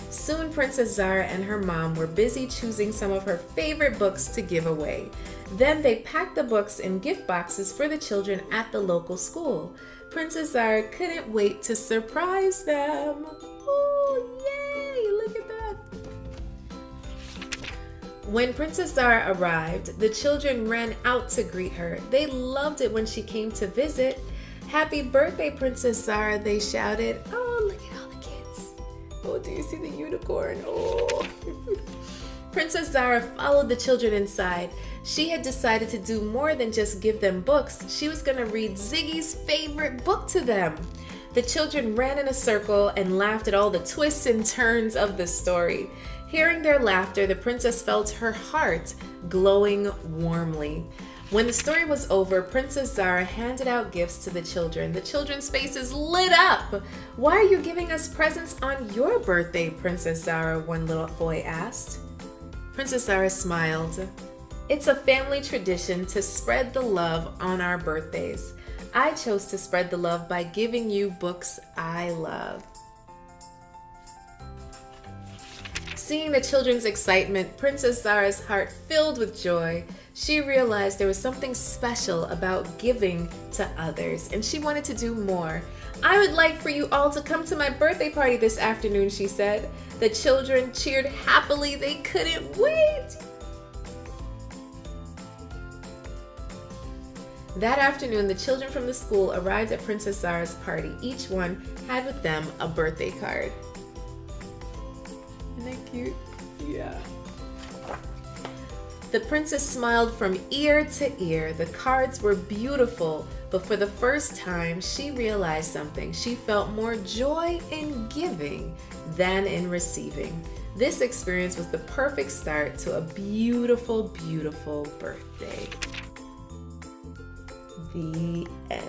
Soon Princess Zara and her mom were busy choosing some of her favorite books to give away. Then they packed the books in gift boxes for the children at the local school. Princess Zara couldn't wait to surprise them. Oh, yay! Look at that. When Princess Zara arrived, the children ran out to greet her. They loved it when she came to visit. Happy birthday, Princess Zara, they shouted. Oh, look at all the kids. Oh, do you see the unicorn? Oh. Princess Zara followed the children inside. She had decided to do more than just give them books. She was going to read Ziggy's favorite book to them. The children ran in a circle and laughed at all the twists and turns of the story. Hearing their laughter, the princess felt her heart glowing warmly. When the story was over, Princess Zara handed out gifts to the children. The children's faces lit up. Why are you giving us presents on your birthday, Princess Zara? One little boy asked. Princess Zara smiled. It's a family tradition to spread the love on our birthdays. I chose to spread the love by giving you books I love. Seeing the children's excitement, Princess Zara's heart filled with joy. She realized there was something special about giving to others, and she wanted to do more. I would like for you all to come to my birthday party this afternoon, she said. The children cheered happily. They couldn't wait. That afternoon, the children from the school arrived at Princess Zara's party. Each one had with them a birthday card. Isn't that cute? Yeah. The princess smiled from ear to ear. The cards were beautiful, but for the first time, she realized something. She felt more joy in giving than in receiving. This experience was the perfect start to a beautiful, beautiful birthday. The end.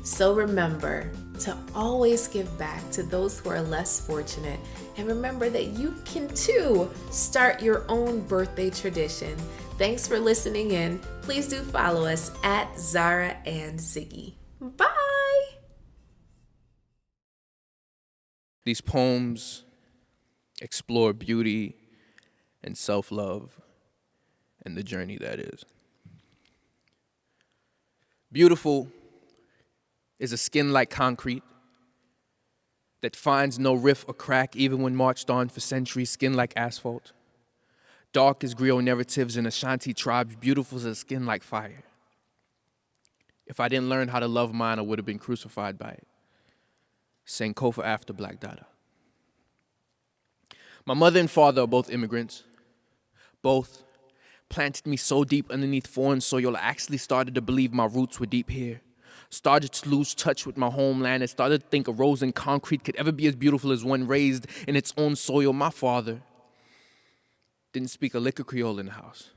So remember to always give back to those who are less fortunate, and remember that you can too start your own birthday tradition. Thanks for listening in. Please do follow us at Zara and Ziggy. Bye! These poems explore beauty and self-love and the journey that is. Beautiful is a skin like concrete that finds no rift or crack even when marched on for centuries, skin like asphalt. Dark as griot narratives in Ashanti tribes, beautiful as a skin like fire. If I didn't learn how to love mine, I would have been crucified by it. Sankofa after Black Dada. My mother and father are both immigrants. Both planted me so deep underneath foreign soil, I actually started to believe my roots were deep here. Started to lose touch with my homeland and started to think a rose in concrete could ever be as beautiful as one raised in its own soil. My father didn't speak a lick of Creole in the house.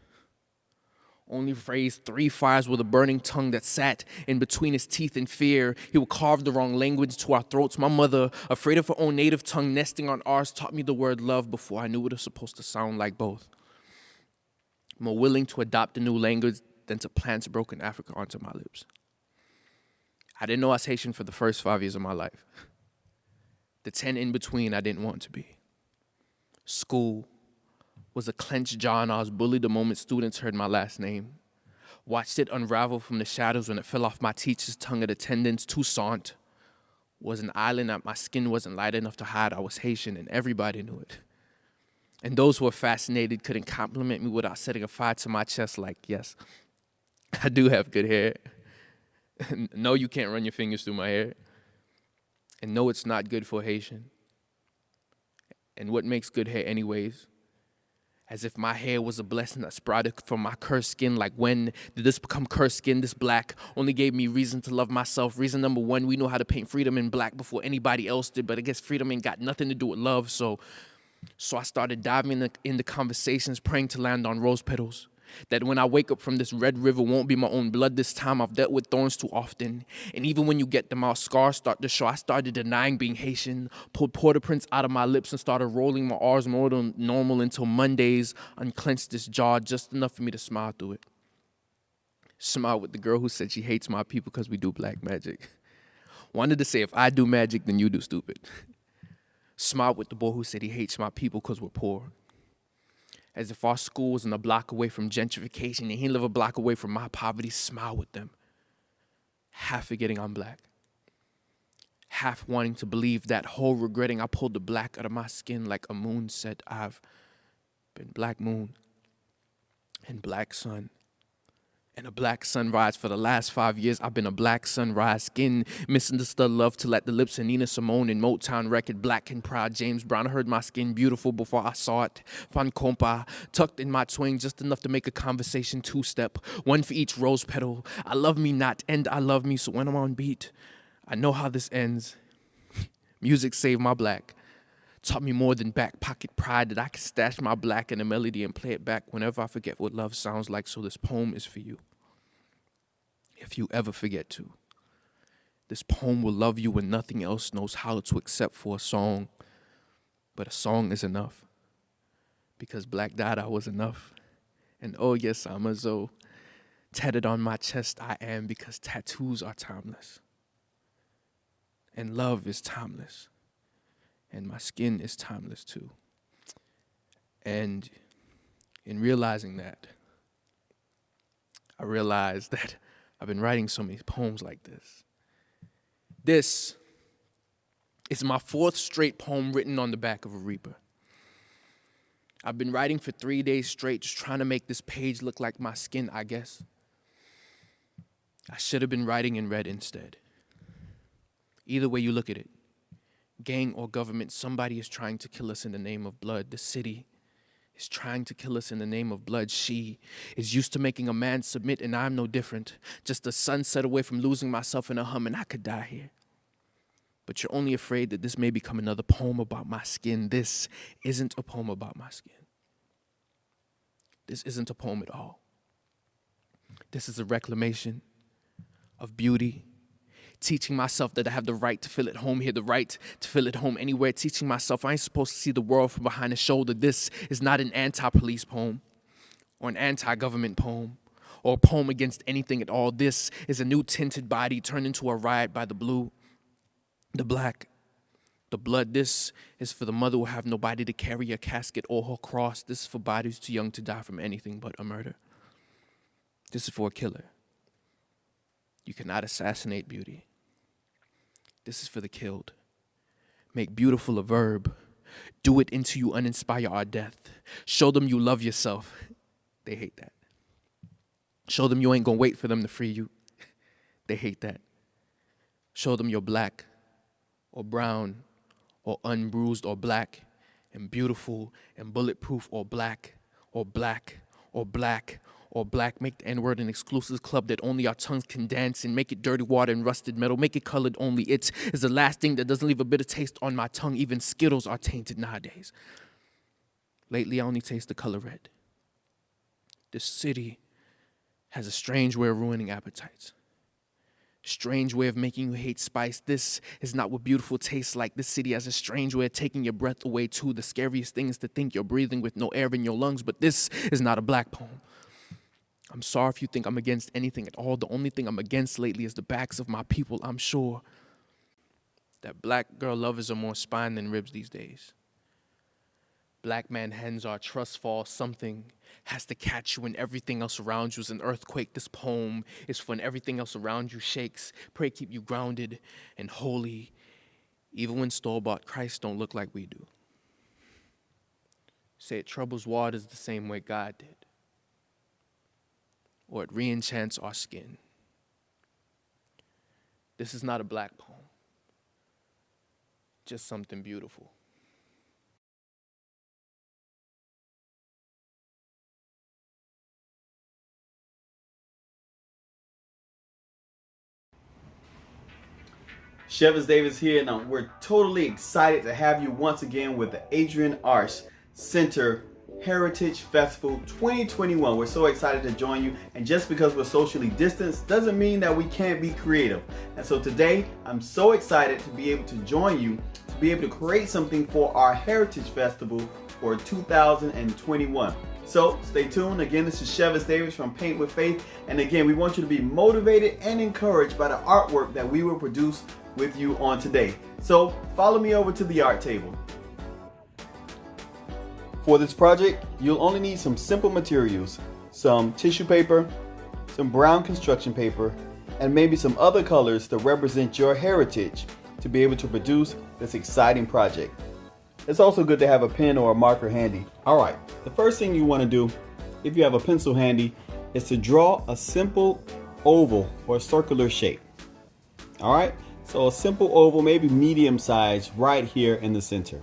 Only raised 3 fires with a burning tongue that sat in between his teeth in fear. He would carve the wrong language to our throats. My mother, afraid of her own native tongue nesting on ours, taught me the word love before I knew it was supposed to sound like both. More willing to adopt a new language than to plant broken Africa onto my lips. I didn't know I was Haitian for the first 5 years of my life. The 10 in between I didn't want to be. School, was a clenched jaw, and I was bullied the moment students heard my last name. Watched it unravel from the shadows when it fell off my teacher's tongue at attendance. Toussaint was an island that my skin wasn't light enough to hide. I was Haitian, and everybody knew it. And those who were fascinated couldn't compliment me without setting a fire to my chest like, yes, I do have good hair. No, you can't run your fingers through my hair. And no, it's not good for a Haitian. And what makes good hair anyways? As if my hair was a blessing that sprouted from my cursed skin. Like, when did this become cursed skin? This black only gave me reason to love myself. Reason number one, we know how to paint freedom in black before anybody else did, but I guess freedom ain't got nothing to do with love. So I started diving into conversations, praying to land on rose petals. That when I wake up from this red river won't be my own blood this time. I've dealt with thorns too often. And even when you get them out, scars start to show. I started denying being Haitian, pulled porta prints out of my lips and started rolling my R's more than normal until Mondays unclenched this jaw just enough for me to smile through it. Smile with the girl who said she hates my people because we do black magic. Wanted to say, if I do magic, then you do stupid. Smile with the boy who said he hates my people because we're poor. As if our school wasn't a block away from gentrification and he lived a block away from my poverty. Smile with them. Half forgetting I'm black. Half wanting to believe that, whole regretting I pulled the black out of my skin like a moon said. I've been black moon and black sun and a black sunrise. For the last 5 years, I've been a black sunrise. Skin misunderstood love to let the lips of Nina Simone and Motown record. Black and proud James Brown. I heard my skin beautiful before I saw it. Fan compa tucked in my twang just enough to make a conversation two-step. One for each rose petal. I love me not, and I love me. So when I'm on beat, I know how this ends. Music saved my black. Taught me more than back pocket pride, that I could stash my black in a melody and play it back whenever I forget what love sounds like. So this poem is for you. If you ever forget to. This poem will love you when nothing else knows how to, except for a song. But a song is enough. Because Black Dada was enough. And oh yes, I'm a Zoe. Tatted on my chest I am, because tattoos are timeless. And love is timeless. And my skin is timeless too. And in realizing that, I realized that I've been writing so many poems like this. This is my 4th straight poem written on the back of a reaper. I've been writing for 3 days straight, just trying to make this page look like my skin, I guess. I should have been writing in red instead. Either way you look at it, gang or government, somebody is trying to kill us in the name of blood. The city is trying to kill us in the name of blood. She is used to making a man submit, and I'm no different. Just a sunset away from losing myself in a hum, and I could die here. But you're only afraid that this may become another poem about my skin. This isn't a poem about my skin. This isn't a poem at all. This is a reclamation of beauty. Teaching myself that I have the right to feel at home here, the right to feel at home anywhere. Teaching myself I ain't supposed to see the world from behind the shoulder. This is not an anti-police poem or an anti-government poem or a poem against anything at all. This is a new tinted body turned into a riot by the blue, the black, the blood. This is for the mother who have nobody to carry a casket or her cross. This is for bodies too young to die from anything but a murder. This is for a killer. You cannot assassinate beauty. This is for the killed. Make beautiful a verb. Do it until you uninspire our death. Show them you love yourself. They hate that. Show them you ain't gonna wait for them to free you. They hate that. Show them you're black or brown or unbruised or black and beautiful and bulletproof or black or black or black or black. Make the N-word an exclusive club that only our tongues can dance in. Make it dirty water and rusted metal. Make it colored only. It is the last thing that doesn't leave a bitter taste on my tongue. Even Skittles are tainted nowadays. Lately, I only taste the color red. This city has a strange way of ruining appetites. Strange way of making you hate spice. This is not what beautiful tastes like. This city has a strange way of taking your breath away too. The scariest thing is to think you're breathing with no air in your lungs, but this is not a black poem. I'm sorry if you think I'm against anything at all. The only thing I'm against lately is the backs of my people. I'm sure that black girl lovers are more spine than ribs these days. Black man hands are trust fall. Something has to catch you when everything else around you is an earthquake. This poem is when everything else around you shakes. Pray keep you grounded and holy, even when store-bought Christ don't look like we do. Say it troubles waters the same way God did, or it re-enchants our skin. This is not a black poem, just something beautiful. Shevas Davis here, and we're totally excited to have you once again with the Adrian Arce Center Heritage Festival 2021. We're so excited to join you, and just because we're socially distanced doesn't mean that we can't be creative. And so today, I'm so excited to be able to join you, to be able to create something for our Heritage Festival for 2021. So stay tuned. Again, this is Shevas Davis from Paint with Faith, and again, we want you to be motivated and encouraged by the artwork that we will produce with you on today. So follow me over to the art table. For this project, you'll only need some simple materials, some tissue paper, some brown construction paper, and maybe some other colors to represent your heritage to be able to produce this exciting project. It's also good to have a pen or a marker handy. All right, the first thing you want to do, if you have a pencil handy, is to draw a simple oval or circular shape. All right, so a simple oval, maybe medium size, right here in the center.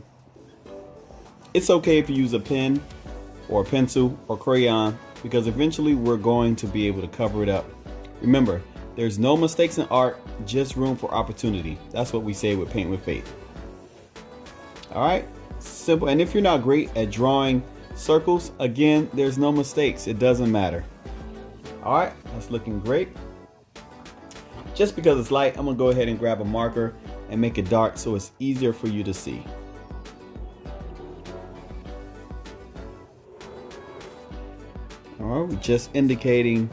It's okay if you use a pen or a pencil or crayon, because eventually we're going to be able to cover it up. Remember, there's no mistakes in art, just room for opportunity. That's what we say with Paint with Faith. All right, simple. And if you're not great at drawing circles, again, there's no mistakes. It doesn't matter. All right, that's looking great. Just because it's light, I'm gonna go ahead and grab a marker and make it dark so it's easier for you to see. All right, we're just indicating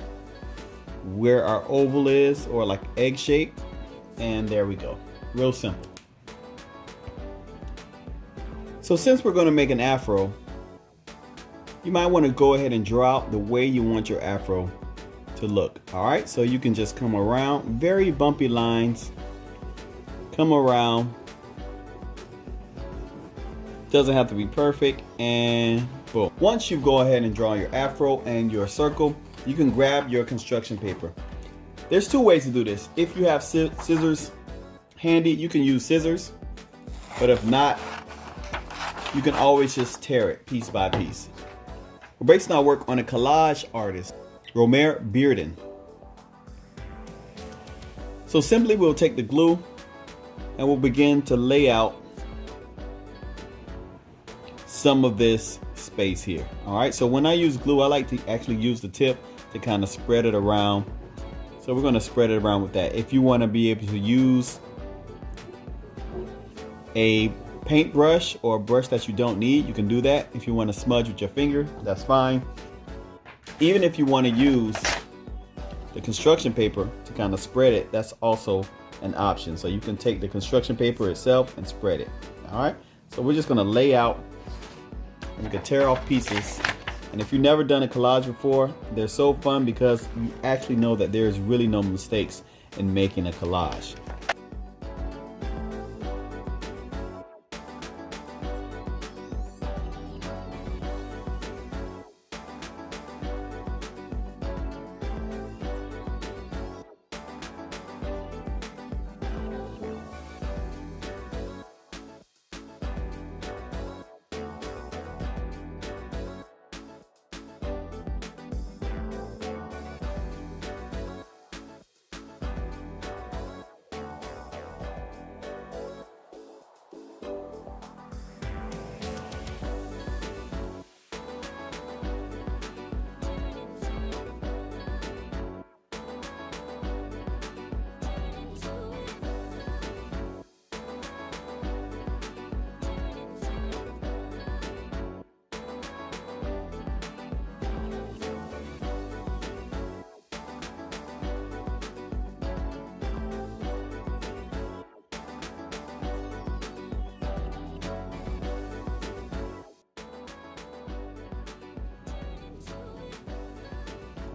where our oval is, or like egg shape, and there we go. Real simple. So since we're going to make an afro, you might want to go ahead and draw out the way you want your afro to look. All right, so you can just come around, very bumpy lines, come around. Doesn't have to be perfect, and boom. Once you go ahead and draw your afro and your circle, you can grab your construction paper. There's two ways to do this. If you have scissors handy, you can use scissors, but if not, you can always just tear it piece by piece. We're basing our work on a collage artist, Romer Bearden. So simply we'll take the glue and we'll begin to lay out some of this space here. All right, so when I use glue, I like to actually use the tip to kind of spread it around. So we're going to spread it around with that. If you want to be able to use a paintbrush or a brush that you don't need, you can do that. If you want to smudge with your finger, that's fine. Even if you want to use the construction paper to kind of spread it, that's also an option. So you can take the construction paper itself and spread it. All right, so we're just going to lay out, and you can tear off pieces. And if you've never done a collage before, they're so fun because you actually know that there's really no mistakes in making a collage.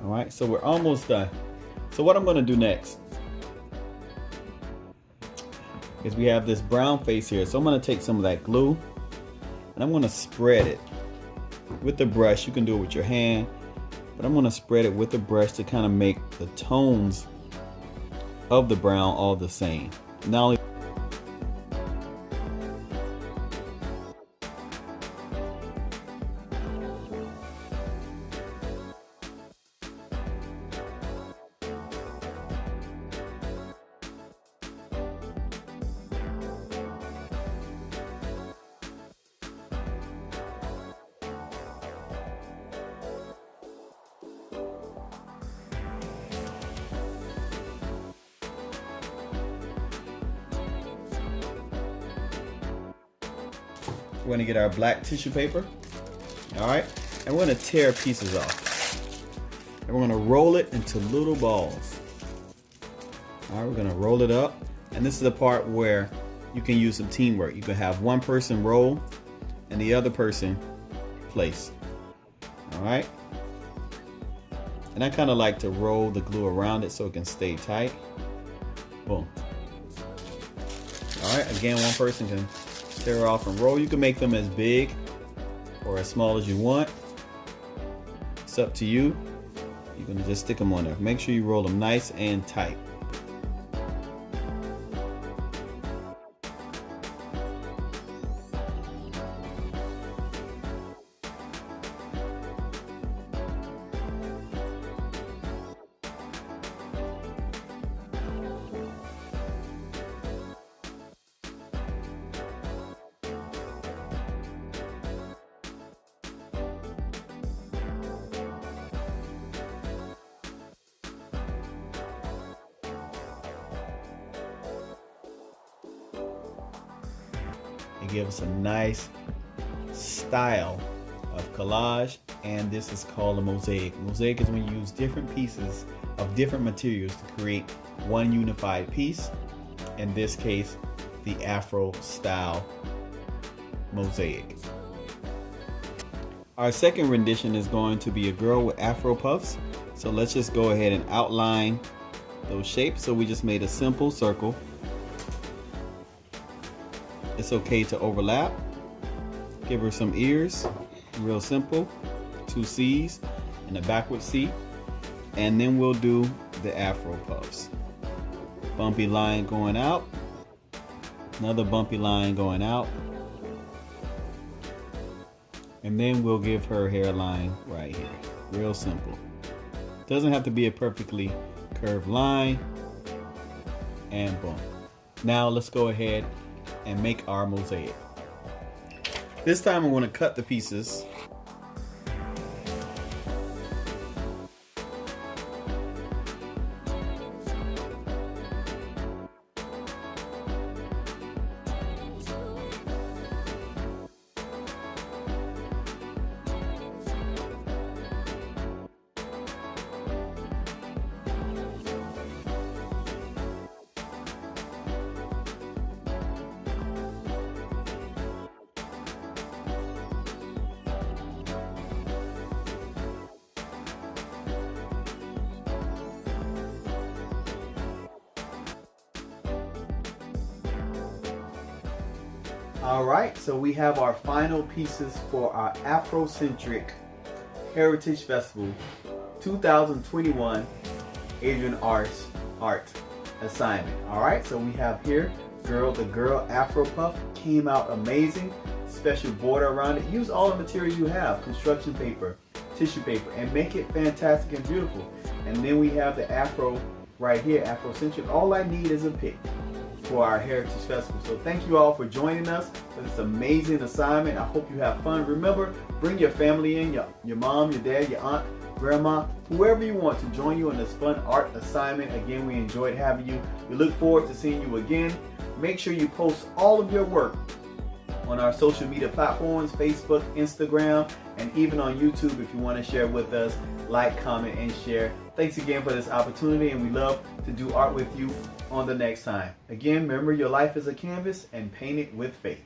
All right, so we're almost done. So what I'm gonna do next is we have this brown face here. So I'm gonna take some of that glue and I'm gonna spread it with the brush. You can do it with your hand, but I'm gonna spread it with the brush to kind of make the tones of the brown all the same. Not only we're gonna get our black tissue paper, all right, and we're gonna tear pieces off. And we're gonna roll it into little balls. All right, we're gonna roll it up, and this is the part where you can use some teamwork. You can have one person roll and the other person place. All right, and I kind of like to roll the glue around it so it can stay tight. Boom. All right, again, one person can tear off and roll. You can make them as big or as small as you want. It's up to you. You're gonna just stick them on there. Make sure you roll them nice and tight. It gives us a nice style of collage, and this is called a mosaic. Mosaic is when you use different pieces of different materials to create one unified piece. In this case, the Afro style mosaic. Our second rendition is going to be a girl with Afro puffs. So let's just go ahead and outline those shapes. So we just made a simple circle. It's okay to overlap. Give her some ears, real simple. 2 C's and a backward C. And then we'll do the Afro puffs. Bumpy line going out. Another bumpy line going out. And then we'll give her hairline right here. Real simple. Doesn't have to be a perfectly curved line. And boom. Now let's go ahead and make our mosaic. This time I'm going to cut the pieces. All right, so we have our final pieces for our Afrocentric Heritage Festival 2021 Adrian Arts Art Assignment. All right, so we have here the girl Afro Puff came out amazing. Special border around it. Use all the material you have, construction paper, tissue paper, and make it fantastic and beautiful. And then we have the Afro right here, Afrocentric. All I need is a pick for our Heritage Festival. So thank you all for joining us for this amazing assignment. I hope you have fun. Remember, bring your family in, your mom, your dad, your aunt, grandma, whoever you want to join you on this fun art assignment. Again, we enjoyed having you. We look forward to seeing you again. Make sure you post all of your work on our social media platforms, Facebook, Instagram, and even on YouTube if you want to share with us. Like, comment, and share. Thanks again for this opportunity, and we love to do art with you on the next time. Again, remember, your life is a canvas and paint it with faith.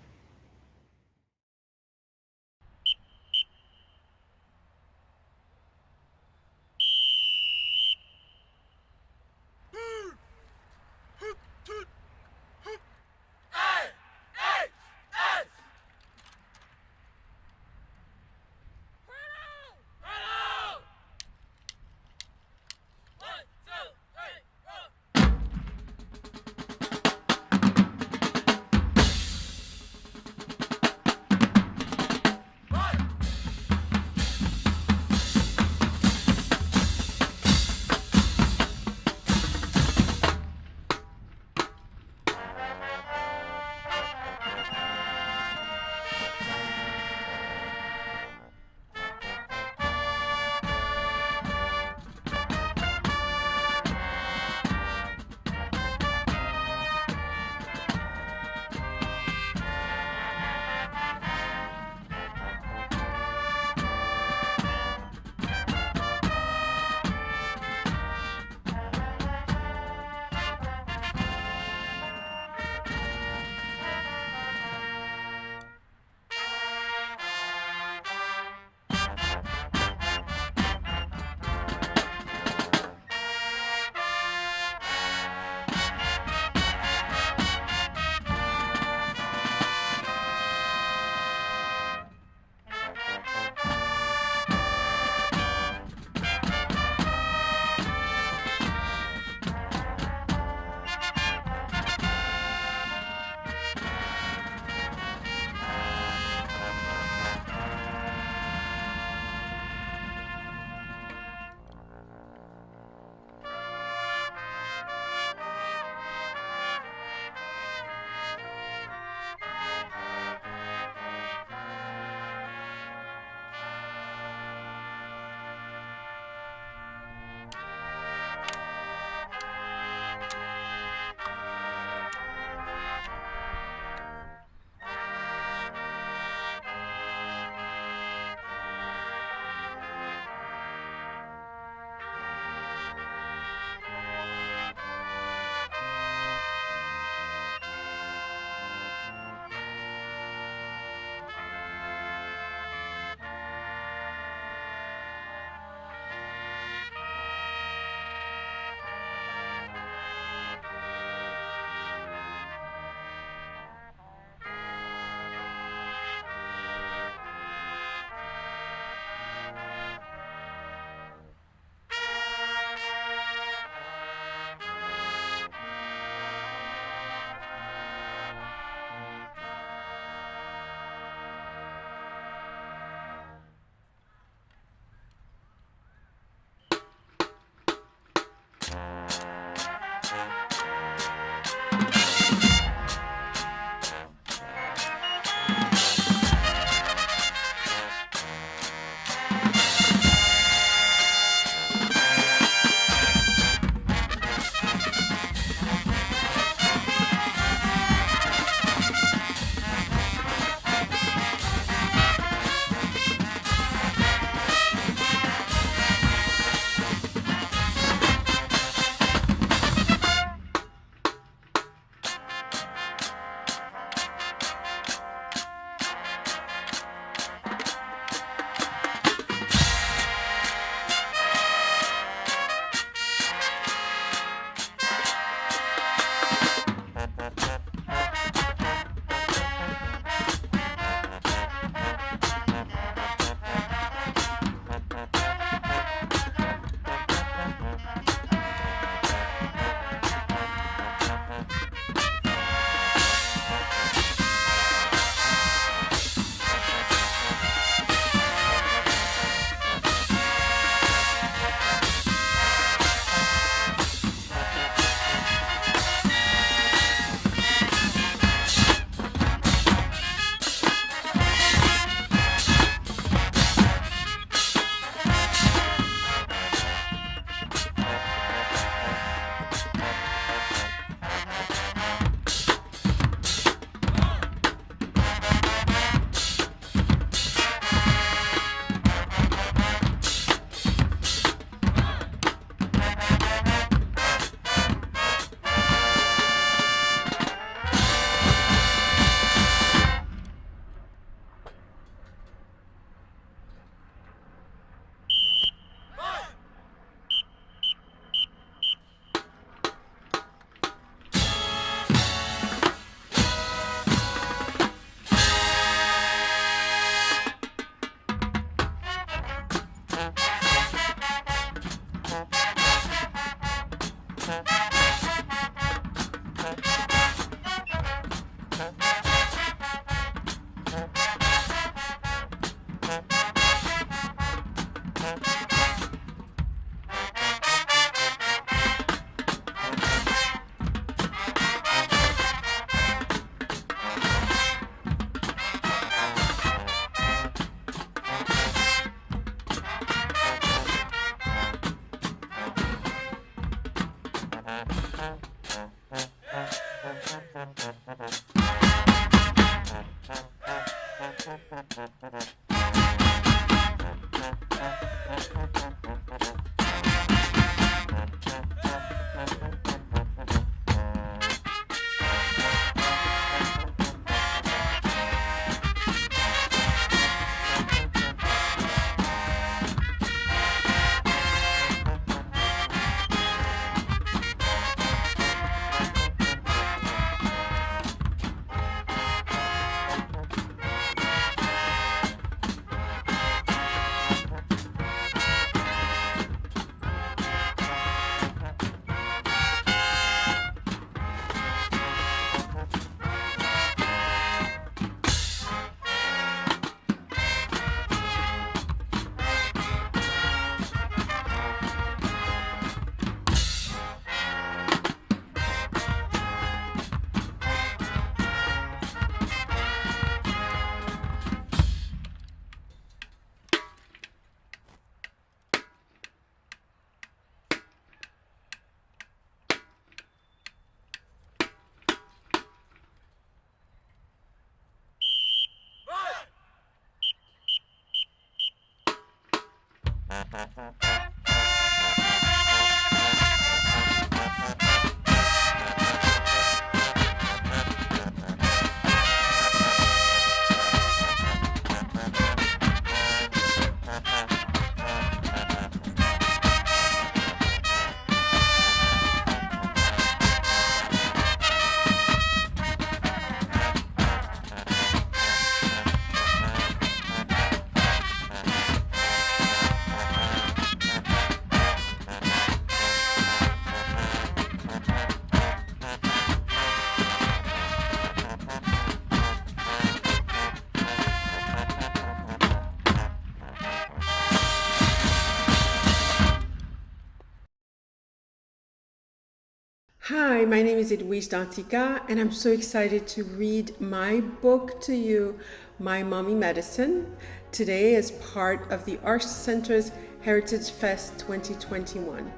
Hi, my name is Edwige Dantica, and I'm so excited to read my book to you, My Mommy Medicine, today as part of the Arts Center's Heritage Fest 2021.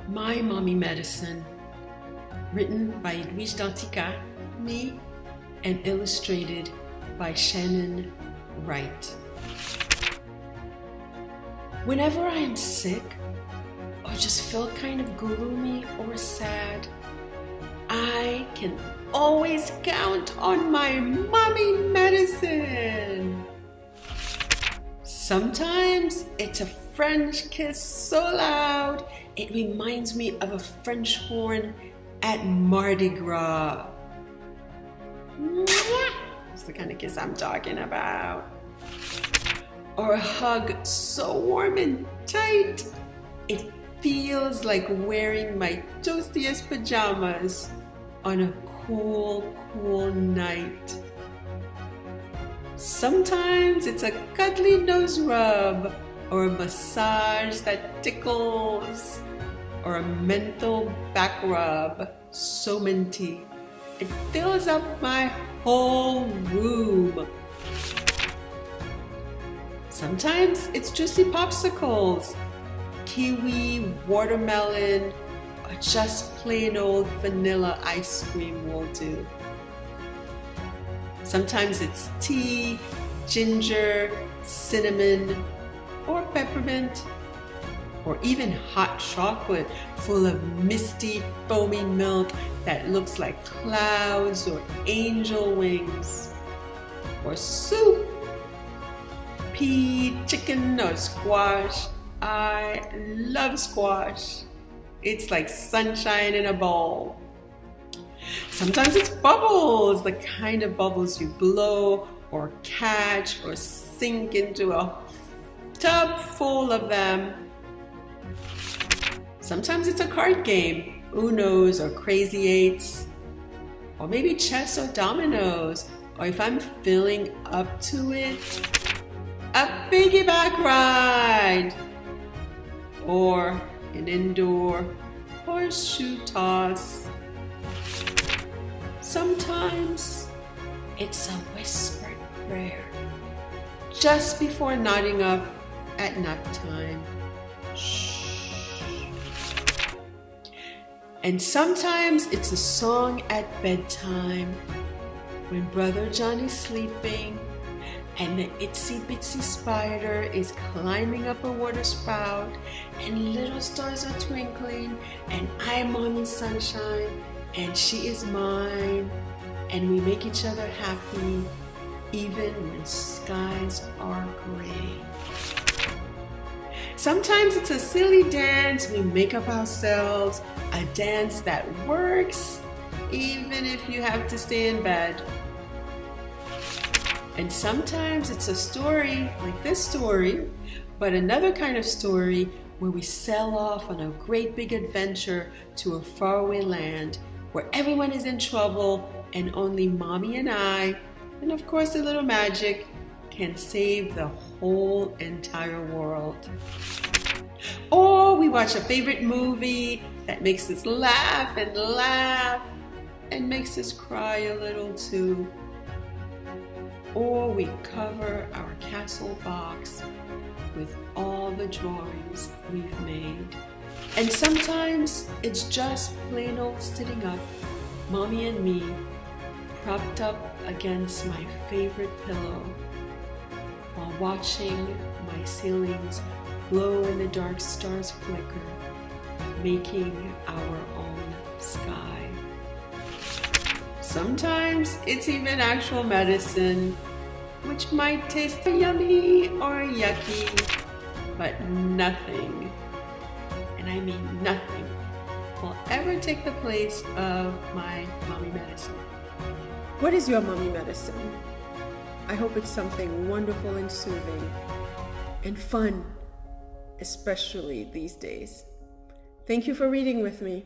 My Mommy Medicine, written by Edwige Dantica, me, and illustrated by Shannon Wright. Whenever I am sick, or just feel kind of gloomy or sad, I can always count on my mommy medicine. Sometimes it's a French kiss so loud it reminds me of a French horn at Mardi Gras. That's the kind of kiss I'm talking about. Or a hug so warm and tight it feels like wearing my toastiest pajamas on a cool, cool night. Sometimes it's a cuddly nose rub, or a massage that tickles, or a menthol back rub so minty it fills up my whole room. Sometimes it's juicy popsicles, kiwi, watermelon, or just plain old vanilla ice cream will do. Sometimes it's tea, ginger, cinnamon, or peppermint, or even hot chocolate full of misty, foamy milk that looks like clouds or angel wings, or soup, pea, chicken, or squash. I love squash. It's like sunshine in a bowl. Sometimes it's bubbles, the kind of bubbles you blow or catch or sink into a tub full of them. Sometimes it's a card game, Unos or Crazy Eights, or maybe chess or dominoes, or if I'm feeling up to it, a piggyback ride, or an indoor horseshoe toss. Sometimes it's a whispered prayer just before nodding off at nap time. Shh. And sometimes it's a song at bedtime when Brother Johnny's sleeping and the itsy bitsy spider is climbing up a water spout and little stars are twinkling and I'm Mommy Sunshine and she is mine and we make each other happy even when skies are gray. Sometimes it's a silly dance we make up ourselves, a dance that works even if you have to stay in bed. And sometimes it's a story like this story, but another kind of story where we sail off on a great big adventure to a faraway land where everyone is in trouble and only Mommy and I, and of course a little magic, can save the whole entire world. Or we watch a favorite movie that makes us laugh and makes us cry a little too. Or we cover our castle box with all the drawings we've made. And sometimes it's just plain old sitting up, Mommy and me, propped up against my favorite pillow, while watching my ceilings glow and the dark stars flicker, making our own sky. Sometimes it's even actual medicine, which might taste yummy or yucky, but nothing, and I mean nothing, will ever take the place of my mommy medicine. What is your mommy medicine? I hope it's something wonderful and soothing and fun, especially these days. Thank you for reading with me.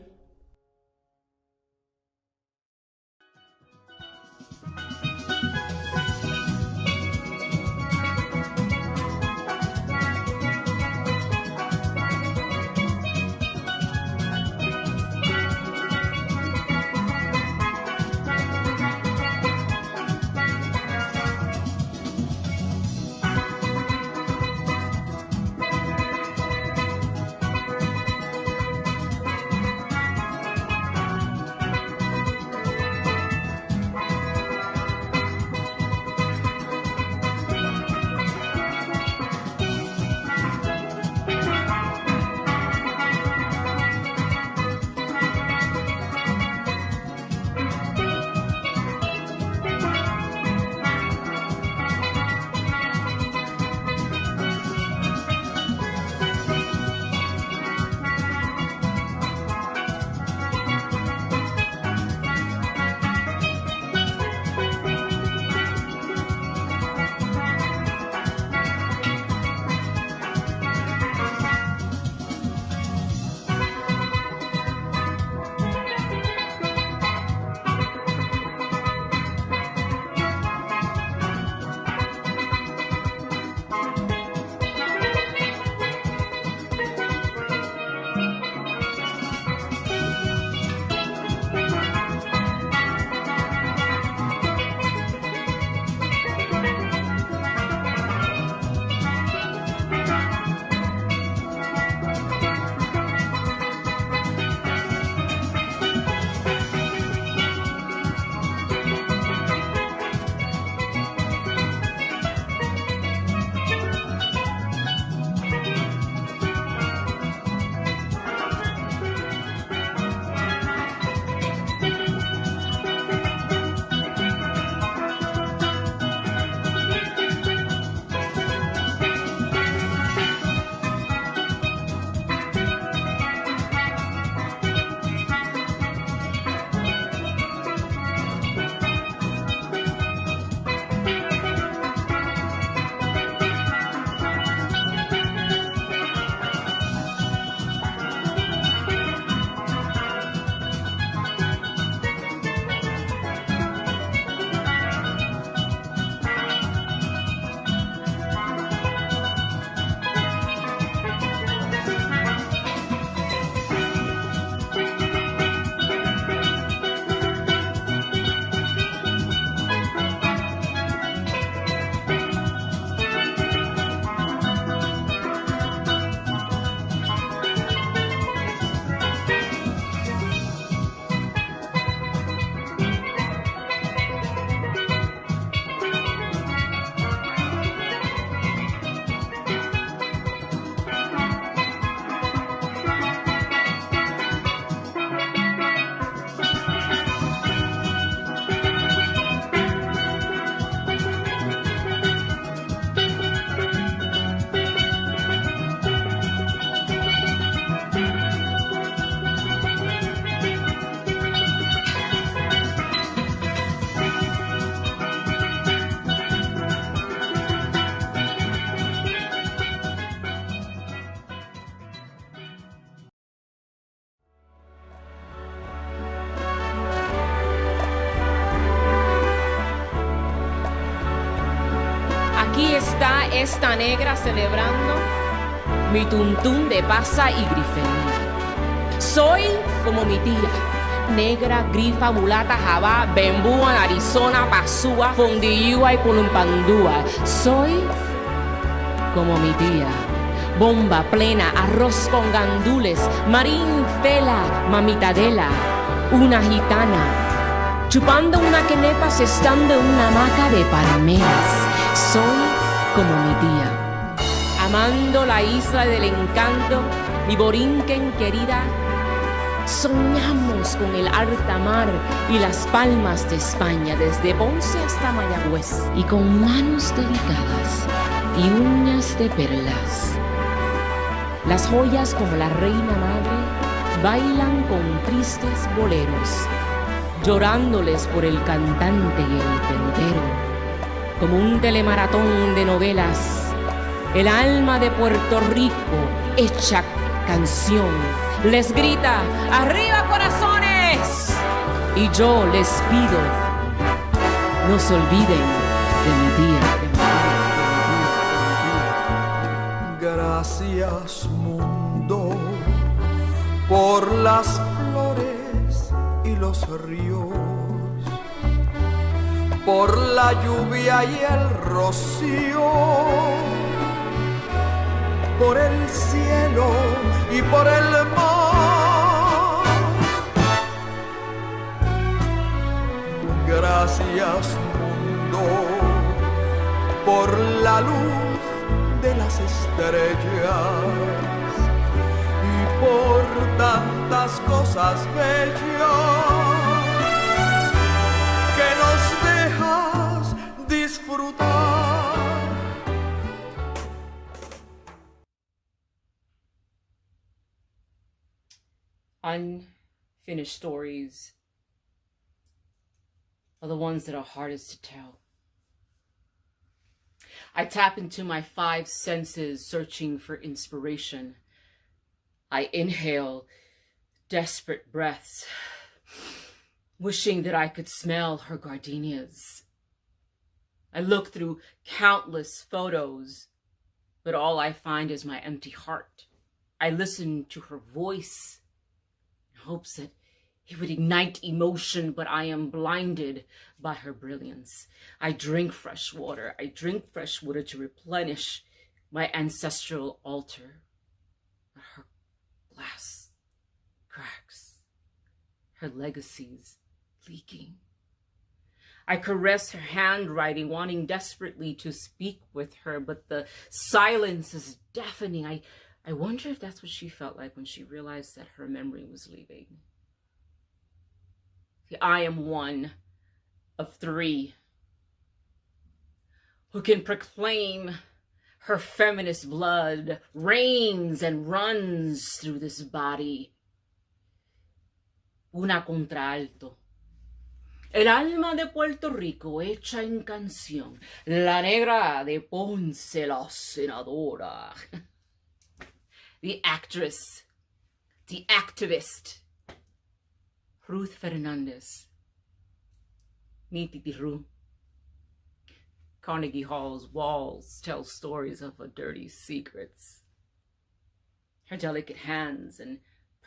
esta negra celebrando mi tuntún de pasa y grifel. Soy como mi tía, negra, grifa, mulata, jabá, bembúa, Arizona, pasúa, fondillúa y columpandúa. Soy como mi tía, bomba plena, arroz con gandules, marín, fela, mamitadela, una gitana, chupando una quenepa, estando en una hamaca de palmeras. Soy como mi tía, amando la isla del encanto, mi Borinquen querida. Soñamos con el alta mar y las palmas de España, desde Ponce hasta Mayagüez. Y con manos delicadas y uñas de perlas. Las joyas como la reina madre bailan con tristes boleros, llorándoles por el cantante y el pelotero. Como un telemaratón de novelas, el alma de Puerto Rico hecha canción les grita, ¡arriba corazones! Y yo les pido, no se olviden de mi tía. Gracias mundo por las flores y los ríos, por la lluvia y el rocío, por el cielo y por el mar. Gracias mundo por la luz de las estrellas y por tantas cosas bellas que nos dejas disfrutar. Unfinished stories are the ones that are hardest to tell. I tap into my 5 senses searching for inspiration. I inhale desperate breaths, wishing that I could smell her gardenias. I look through countless photos, but all I find is my empty heart. I listen to her voice in hopes that it would ignite emotion, but I am blinded by her brilliance. I drink fresh water. I drink fresh water to replenish my ancestral altar. But her glass cracks, her legacies leaking. I caress her handwriting, wanting desperately to speak with her, but the silence is deafening. I wonder if that's what she felt like when she realized that her memory was leaving. I am one of 3 who can proclaim her feminist blood reigns and runs through this body. Una contralto. El alma de Puerto Rico hecha en canción. La negra de Ponce, la senadora. The actress. The activist. Ruth Fernandez. Mi titiru. Carnegie Hall's walls tell stories of her dirty secrets. Her delicate hands and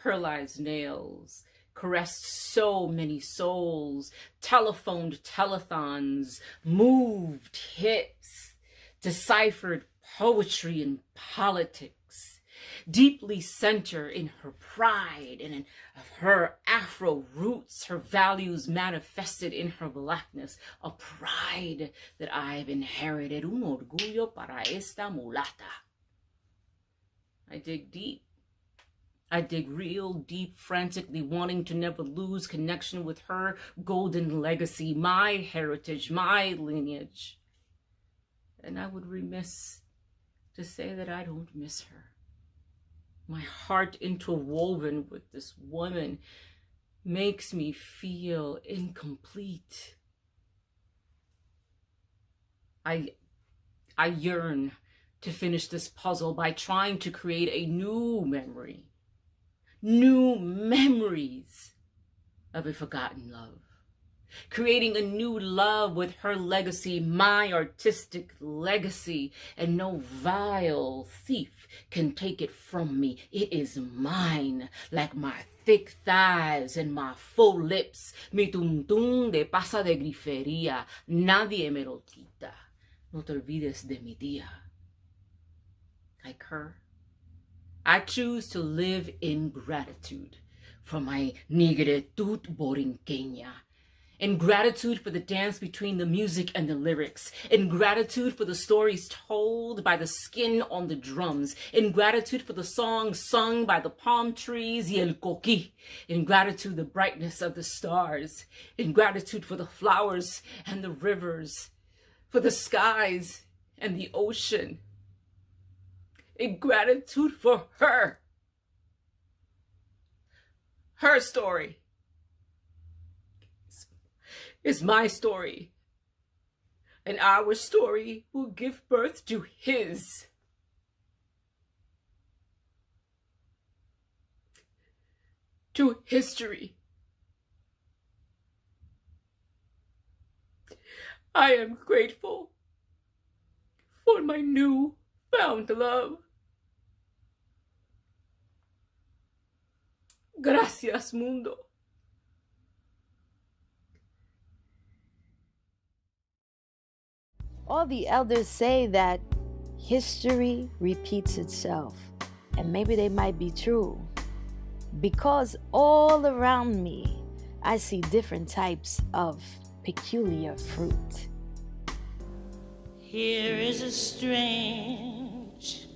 pearlized nails caressed so many souls, telephoned telethons, moved hips, deciphered poetry and politics, deeply center in her pride and of her Afro roots, her values manifested in her blackness, a pride that I've inherited, un orgullo para esta mulata. I dig deep. I dig real deep, frantically wanting to never lose connection with her golden legacy, my heritage, my lineage. And I would remiss to say that I don't miss her. My heart interwoven with this woman makes me feel incomplete. I yearn to finish this puzzle by trying to create a new memory. New memories of a forgotten love. creating a new love with her legacy, my artistic legacy, and no vile thief can take it from me. It is mine, like my thick thighs and my full lips, mi tum de pasa de grifería, nadie me lo quita. No te olvides de mi tía. Like her, I choose to live in gratitude for my negritud borinqueña, in gratitude for the dance between the music and the lyrics, in gratitude for the stories told by the skin on the drums, in gratitude for the songs sung by the palm trees y el coquí, in gratitude the brightness of the stars, in gratitude for the flowers and the rivers, for the skies and the ocean, in gratitude for her. Her story is my story, and our story will give birth to his. To history. I am grateful for my new found love. Gracias, mundo. All the elders say that history repeats itself, and maybe they might be true, because all around me I see different types of peculiar fruit. Here is a strange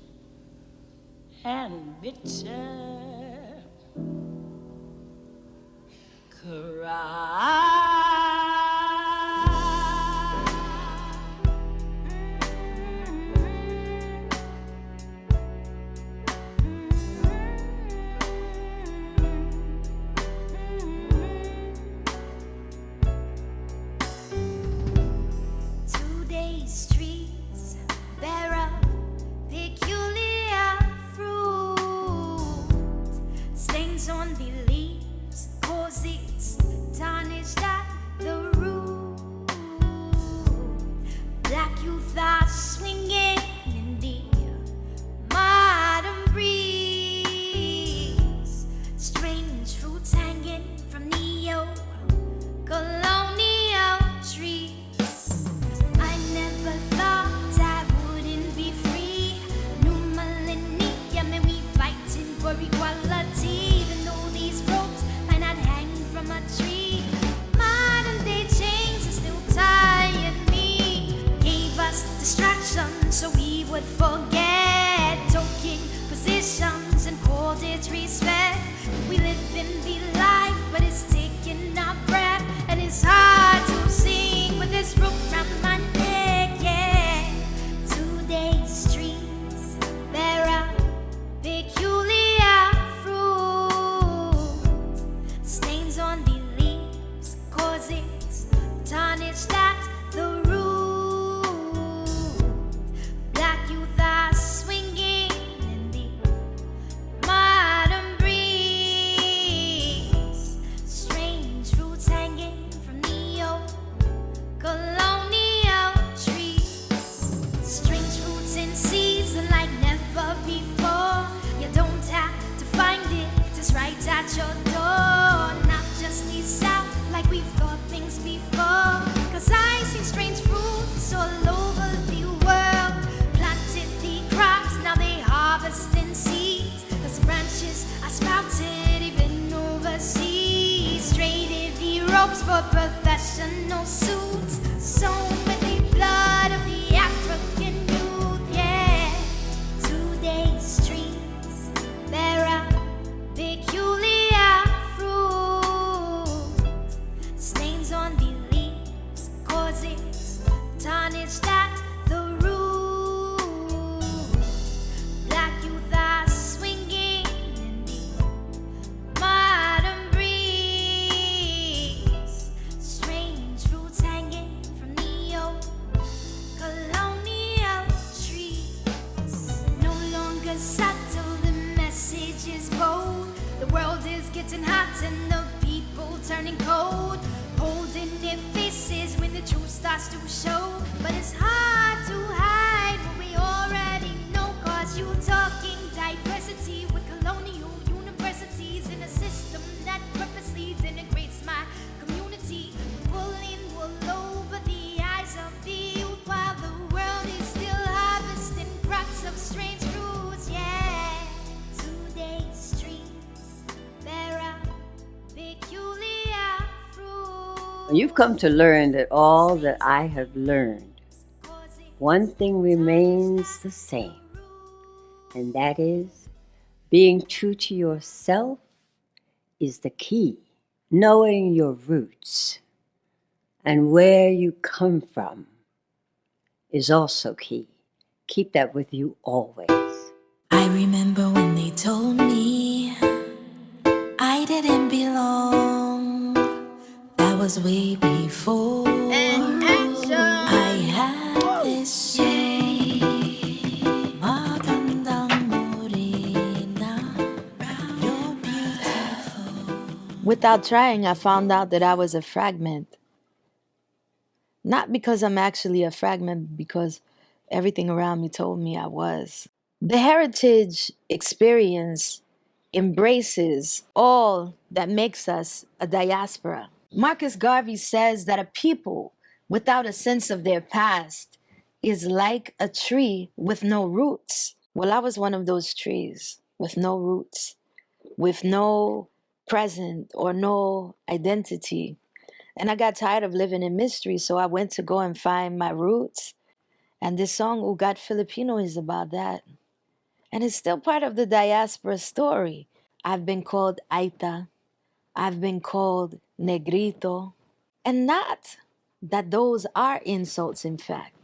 and bitter cry. 2 days streets bear a peculiar fruit. Stains on the leaves cause it's tarnished at the root. Black youth are swinging in the modern breeze. Strange fruits hanging from neo-colonial trees. I never thought I wouldn't be free. New millennium and we fighting for equality. Even though these ropes might not hang from a tree, modern day chains are still tying me. Gave us distractions so we would forget. Token positions and called it respect. We live in the life, but it's taking our breath. And it's hard to sing with this rope around my neck, yeah. 2 days streets bear a peculiar fruit. Stains on the leaves cause it's tarnished at the root. Black youth are swinging in the modern breeze. Strange fruits hanging from neo-colonial trees. Strange fruits in season like never before. You don't have to find it, it's right at your door. Not just the South like we've thought things before. 'Cause I see strange fruits all over the world. Planted the crops, now they harvesting seeds. 'Cause branches are sprouted even overseas. Traded the ropes for professional suits. Sown with the blood of the African youth, yeah. 2 days streets bear a peculiar fruit. Stains on the leaves cause it's tarnished at the root. Black youth are swinging in the modern breeze. Strange fruits hanging from neo-colonial trees. No longer subtle, the message is bold. The world is getting hot and the people turning cold. Holding in their faces when the truth starts to show. But it's hard to hide what we already know, cause you're talking diversity with colonial universities in a system that purposely denigrates my community, pulling wool over the eyes of the youth while the world is still harvesting crops of strange fruits. Yeah, today's streets bear a peculiar fruit. You've come to learn that all that I have learned, one thing remains the same, and that is being true to yourself is the key. Knowing your roots and where you come from is also key. Keep that with you always. I remember when they told me I didn't belong. That was way before I had this song. Magandang morena, you're beautiful. Without trying, I found out that I was a fragment. Not because I'm actually a fragment, because everything around me told me I was. The heritage experience embraces all that makes us a diaspora. Marcus Garvey says that a people without a sense of their past is like a tree with no roots. Well, I was one of those trees with no roots, with no present or no identity. And I got tired of living in mystery, so I went to go and find my roots. And this song, Ugat Filipino, is about that. And it's still part of the diaspora story. I've been called Aita. I've been called Negrito. And not that those are insults, in fact.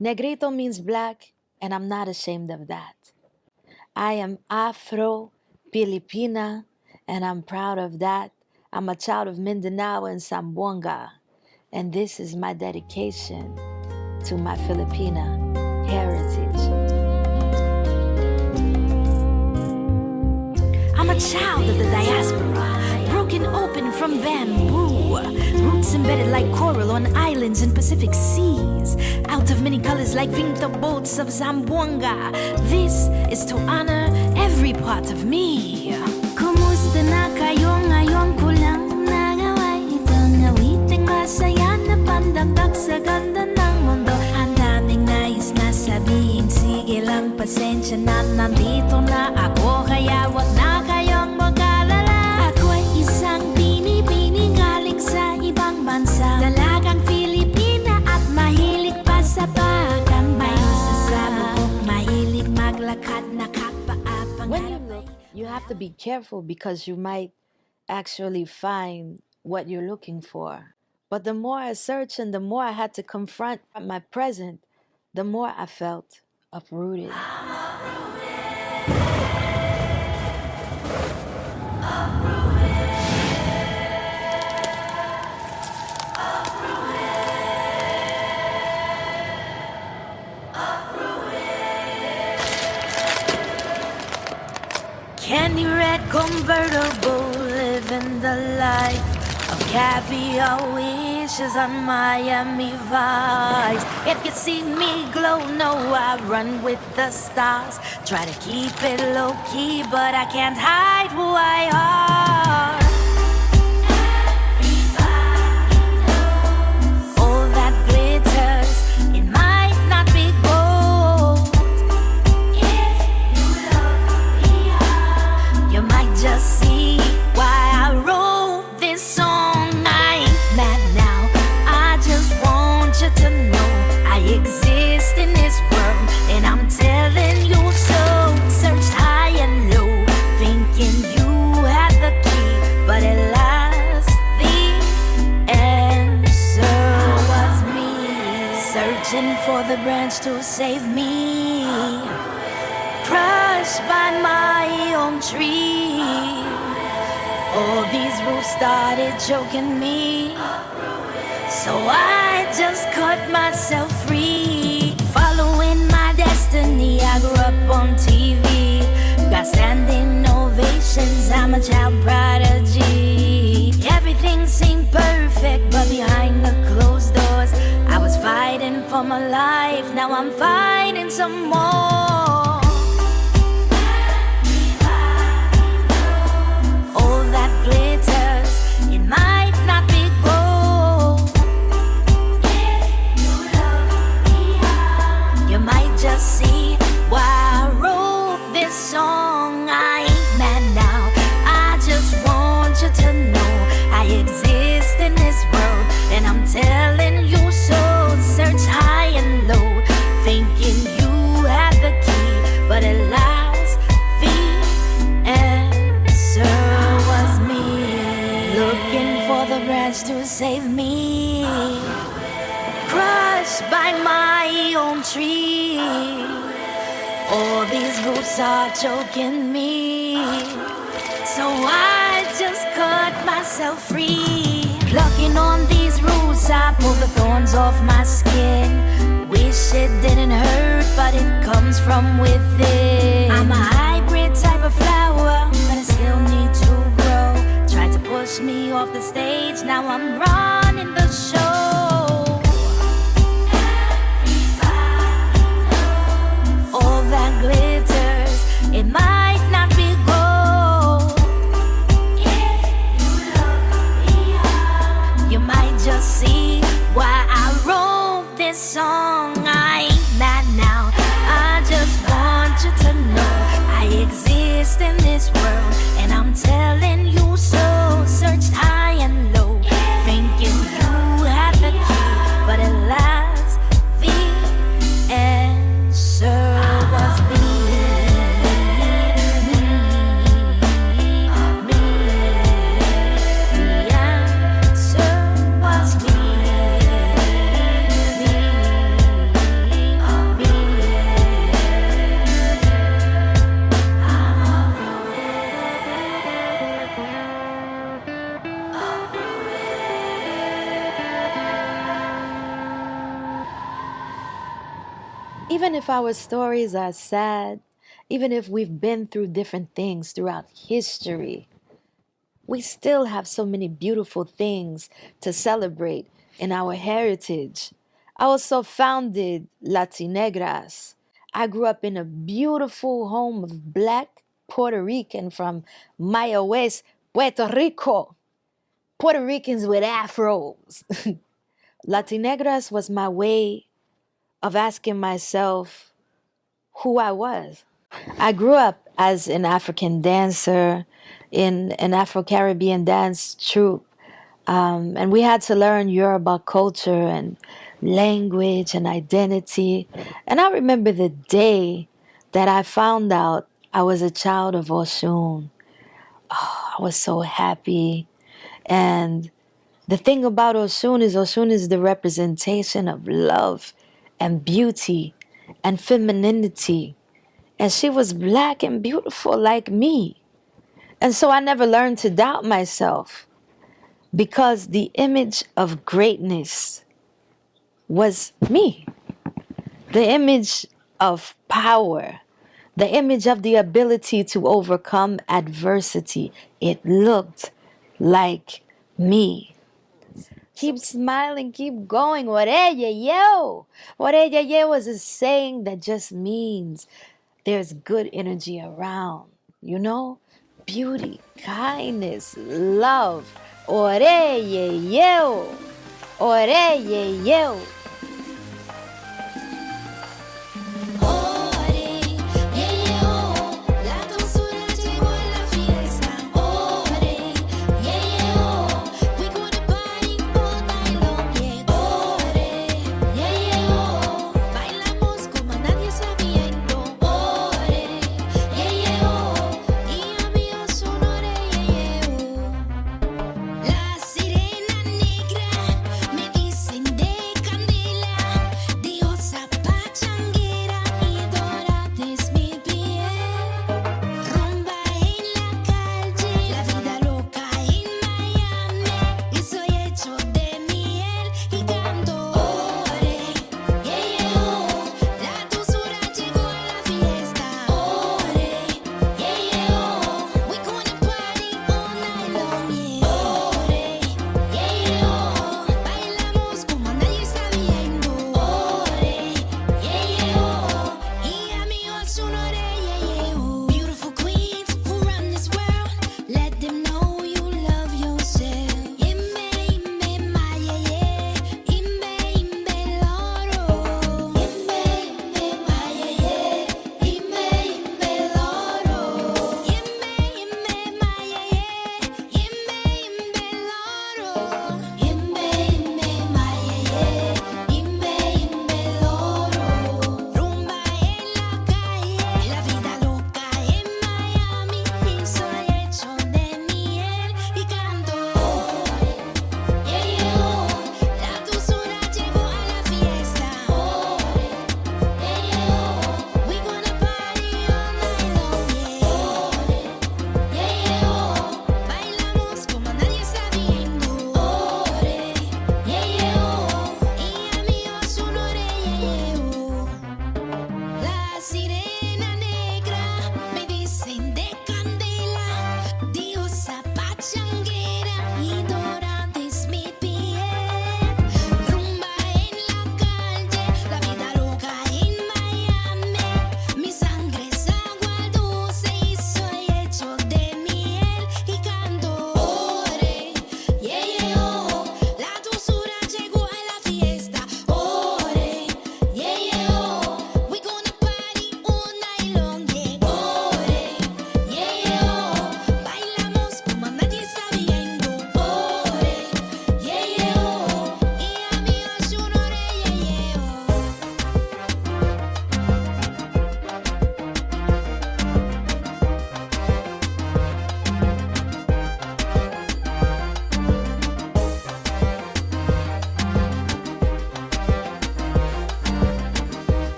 Negrito means black, and I'm not ashamed of that. I am Afro-Filipina, and I'm proud of that. I'm a child of Mindanao and Zamboanga, and this is my dedication to my Filipina heritage. I'm a child of the diaspora, broken open from bamboo, roots embedded like coral on islands in Pacific seas, out of many colors like vinta boats of Zamboanga. This is to honor every part of me. Kumusta na kayo ngayon ko lang nagawa itong nawiting masaya na pandagdag sa ganda ng mundo. Ang daming nais na sabihin, sige lang pasensya na nandito na ako, kaya wag na kayong mag-alala. Ako'y isang bini-bini galing sa ibang bansa, dalagang Filipina at mahilig pa sa pagambay. Sa bubok mahilig maglakad nakapaapang. When you look, you have to be careful because you might actually find what you're looking for. But the more I searched and the more I had to confront my present, the more I felt uprooted. Candy red convertible, living the life of caviar wishes on Miami Vice. If you see me glow, know I run with the stars. Try to keep it low key, but I can't hide who I are. All that glitters, it might not be gold. You might just see why I wrote this song. I ain't mad now, I just want you to know I exist in this world, and I'm telling you so. Searched high and low, thinking you had the key, but at last the answer was me. Searching for the branch to save me, crushed by my own tree. All these roots started choking me, so I just cut myself free. Following my destiny, I grew up on TV, got standing ovations, I'm a child prodigy. Everything seemed perfect, but behind for my life. Now I'm fighting some more. All that glitters, it might not be gold. You might just see why I wrote this song. I ain't mad now. I just want you to know I exist in this world, and I'm telling you so. Search high and low, thinking you have the key, but at last the answer was me. Looking for the branch to save me, crushed by my own tree. All these roots are choking me, so I just cut myself free. Plucking on these roots, I pull the thorns off my skin. Wish it didn't hurt, but it comes from within. I'm a hybrid type of flower, but I still need to grow. Tried to push me off the stage, now I'm running the show. All that glitters, it might not be gold. You might just see why I wrote this song. I ain't mad now. I just want you to know I exist in this world, and I'm telling you so. Searched high and low, thinking you had the key, but at last the answer was me. Even if our stories are sad, even if we've been through different things throughout history, we still have so many beautiful things to celebrate in our heritage. I also founded Latinegras. I grew up in a beautiful home of Black Puerto Rican from Maya West, Puerto Rico. Puerto Ricans with afros. Latinegras was my way of asking myself who I was. I grew up as an African dancer in an Afro-Caribbean dance troupe, and we had to learn Yoruba culture and language and identity. And I remember the day that I found out I was a child of Oshun. Oh, I was so happy. And the thing about Oshun is the representation of love and beauty and femininity. And she was Black and beautiful like me. And so I never learned to doubt myself, because the image of greatness was me. The image of power, the image of the ability to overcome adversity, it looked like me. Keep smiling, keep going. Oreye-yo. Oreye-yo is a saying that just means there's good energy around, you know? Beauty, kindness, love. Oreye-yo. Oreye-yo. La sirena negra me dicen de candela.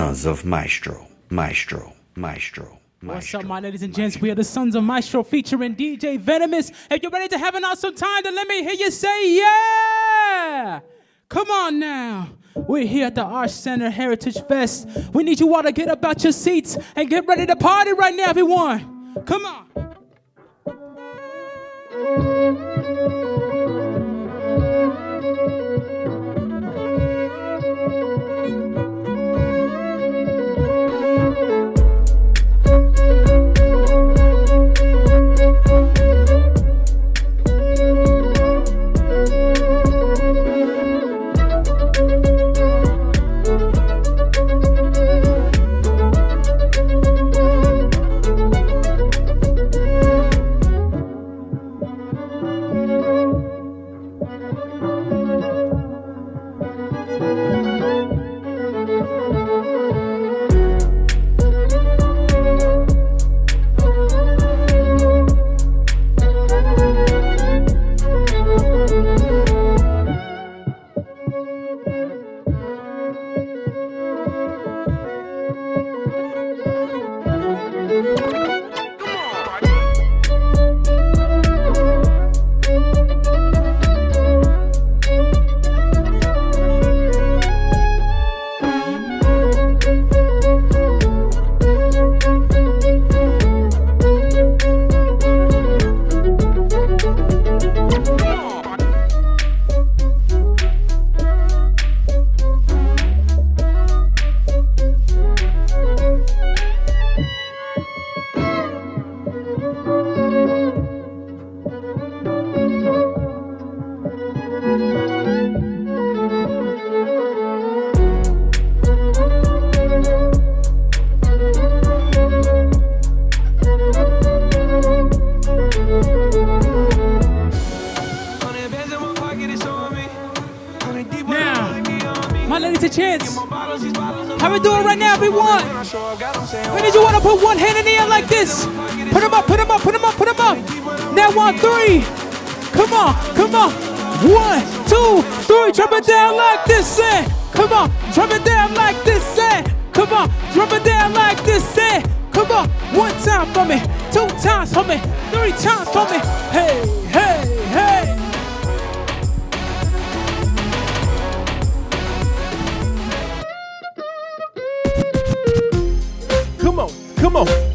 Sons of Maestro, Maestro, Maestro. What's up, my ladies and gents? We are the Sons of Maestro featuring DJ Venomous. If you're ready to have an awesome time, then let me hear you say yeah! Come on now. We're here at the Arts Center Heritage Fest. We need you all to get up out your seats and get ready to party right now, everyone. Come on.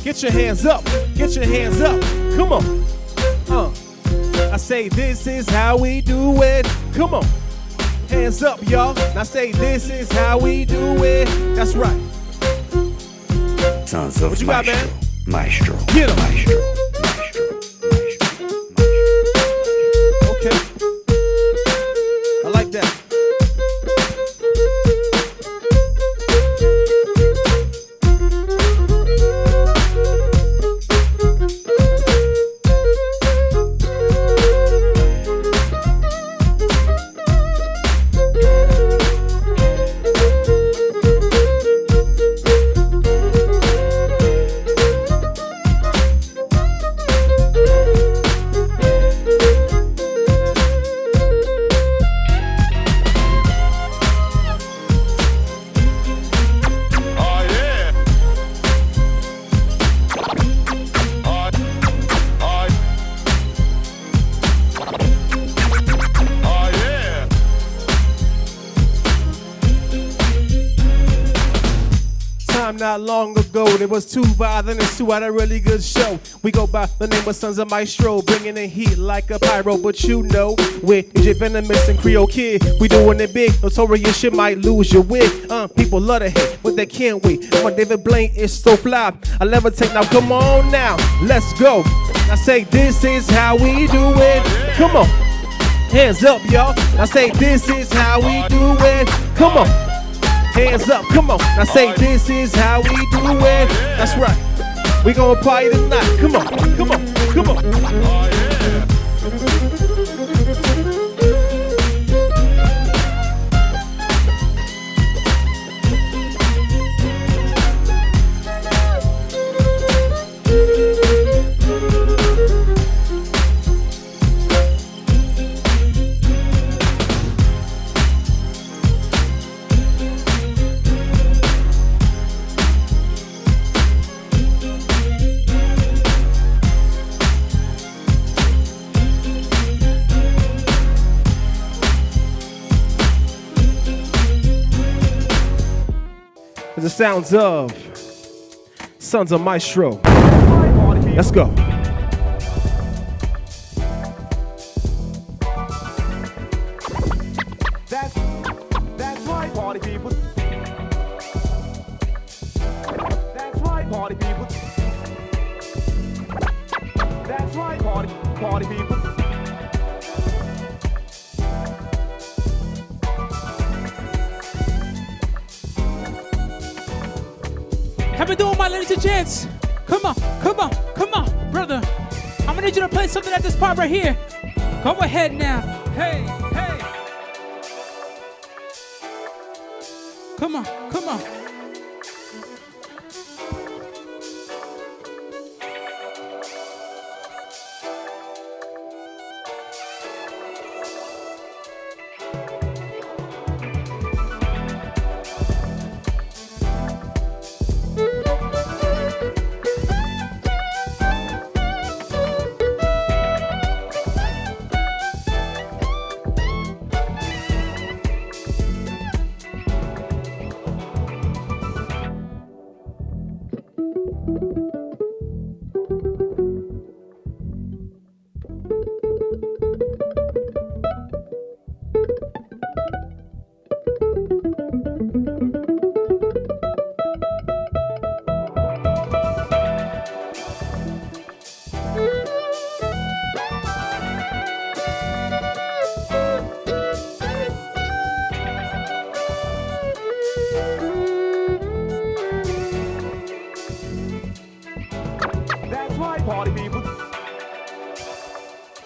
Get your hands up, get your hands up, come on. I say this is how we do it, come on. Hands up, y'all. I say this is how we do it, that's right. Sons of what you Maestro, got, man? Maestro, Get 'em. Maestro. Okay, I like that. Not long ago, there was two violinists who had a really good show. We go by the name of Sons of Maestro, bringing in heat like a pyro. But you know, with DJ Venomous and Creole Kid, we doing it big. Notorious shit might lose your wig. People love to hate, but they can't wait. My David Blaine is so fly. I levitate now. Come on now, let's go. I say this is how we do it. Come on, hands up, y'all. I say this is how we do it. Come on. Hands up, come on. I say this is how we do it. That's right. We gonna party tonight. Come on, come on, come on. Oh, yeah. sounds of Sons of Maestro. Let's go. That's right, party people. That's right, party people. That's right, party people. How we doing, my ladies and gents? Come on, come on, come on, brother. I'm gonna need you to play something at this part right here. Go ahead now. Hey, hey. Come on, come on.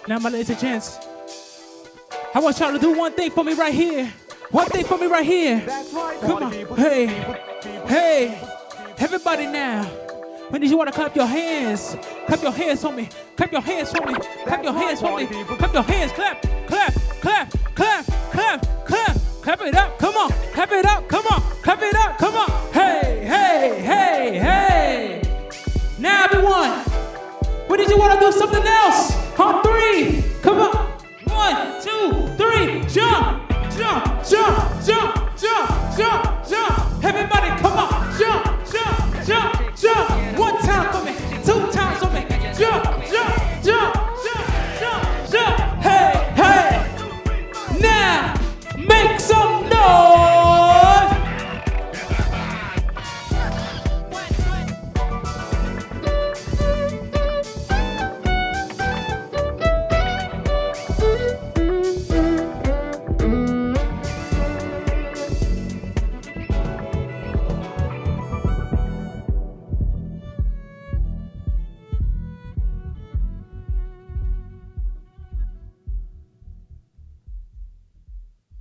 Now, my ladies and gents, I want y'all to do one thing for me right here. One thing for me right here. Come on. Hey, hey, everybody now. I need you want to clap your hands. Clap your hands for me. Clap your hands for me. Clap your hands for me. Clap your hands. Clap, clap, clap, clap, clap, clap. Clap it up. Come on. Clap it up. Come on. Clap it up. Come on. Hey, hey, hey, hey. Now, everyone, we need you want to do something else. On three. Come on. 1, 2, 3. Jump, jump, jump, jump, jump, jump, jump. Everybody, come on. Jump, jump, jump, jump. 1 time for me. 2 times for me. Jump, jump, jump, jump, jump, jump. Hey, hey. Now, make some noise.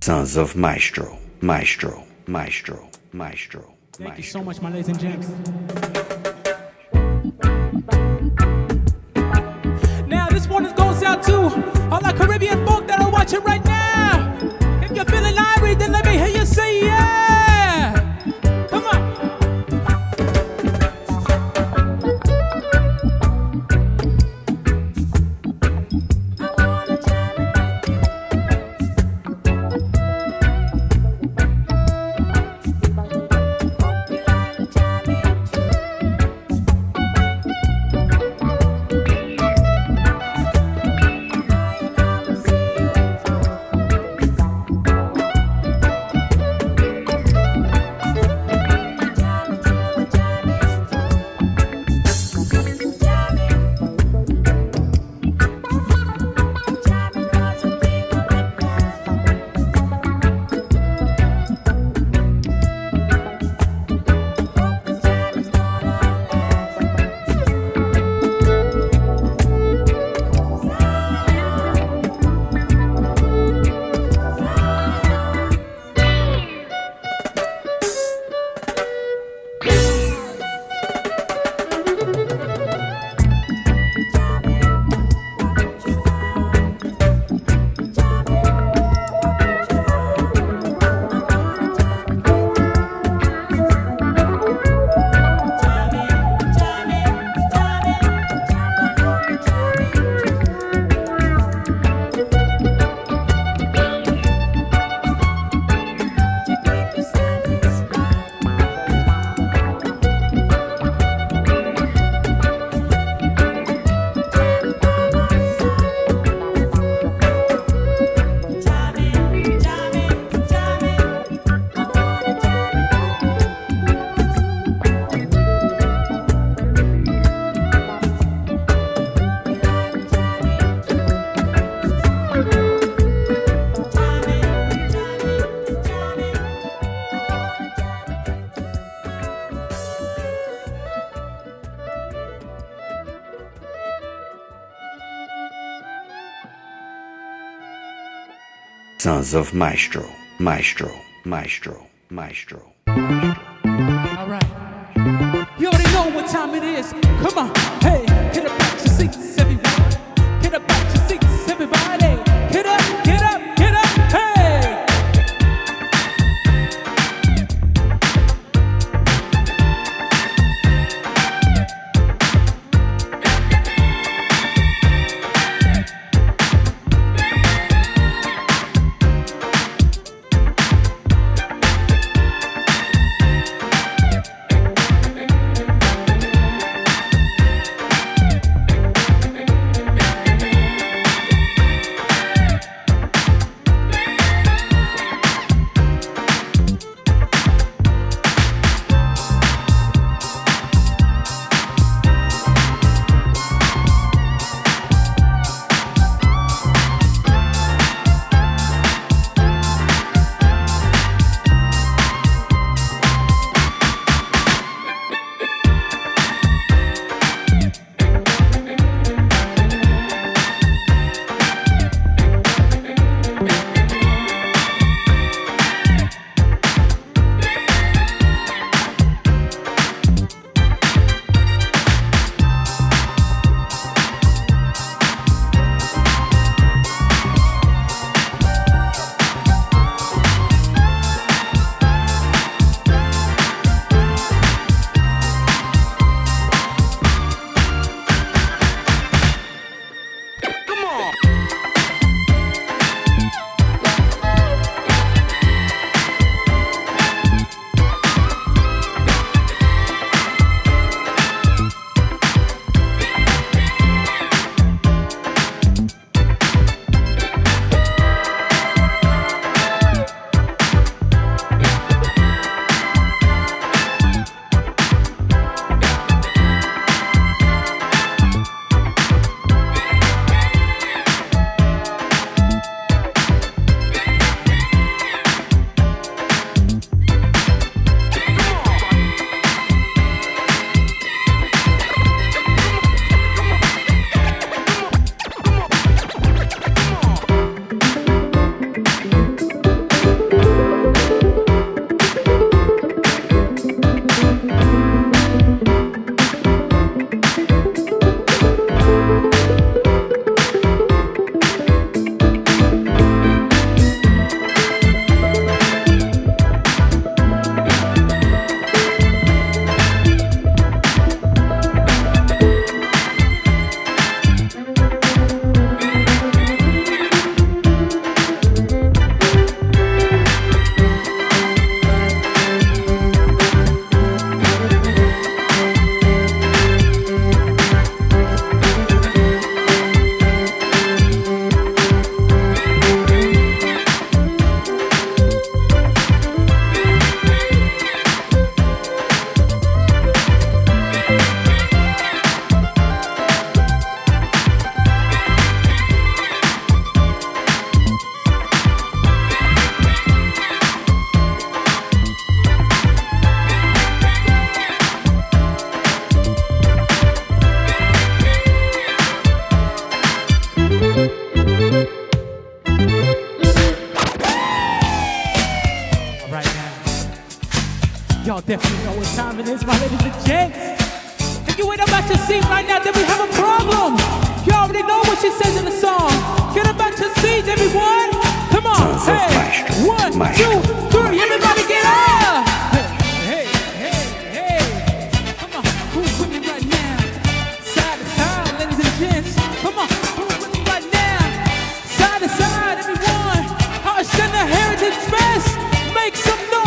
Sons of Maestro, Maestro, Maestro, Maestro. Thank you so much, my ladies and gents. Now, this one goes out to all our Caribbean folk that are watching right now. If you're feeling irie, then let me hear you say yeah. Come on. Sons of Maestro, Maestro, Maestro, Maestro. All right. You already know what time it is. Come on. Hey, get up out your seats, everybody. Get up out your seats, everybody. Get up, get up, get up. Hey. Y'all definitely know what time it is, my ladies and gents. If you ain't about your seat right now, then we have a problem. You already know what she says in the song. Get about your seats, everyone. Come on. Hey, 1, 2, 3. Everybody get up. Hey, hey, hey. Come on. Who's with me right now? Side to side, ladies and gents. Come on. Who's with me right now? Side to side, everyone. Our Center Heritage Fest. Make some noise.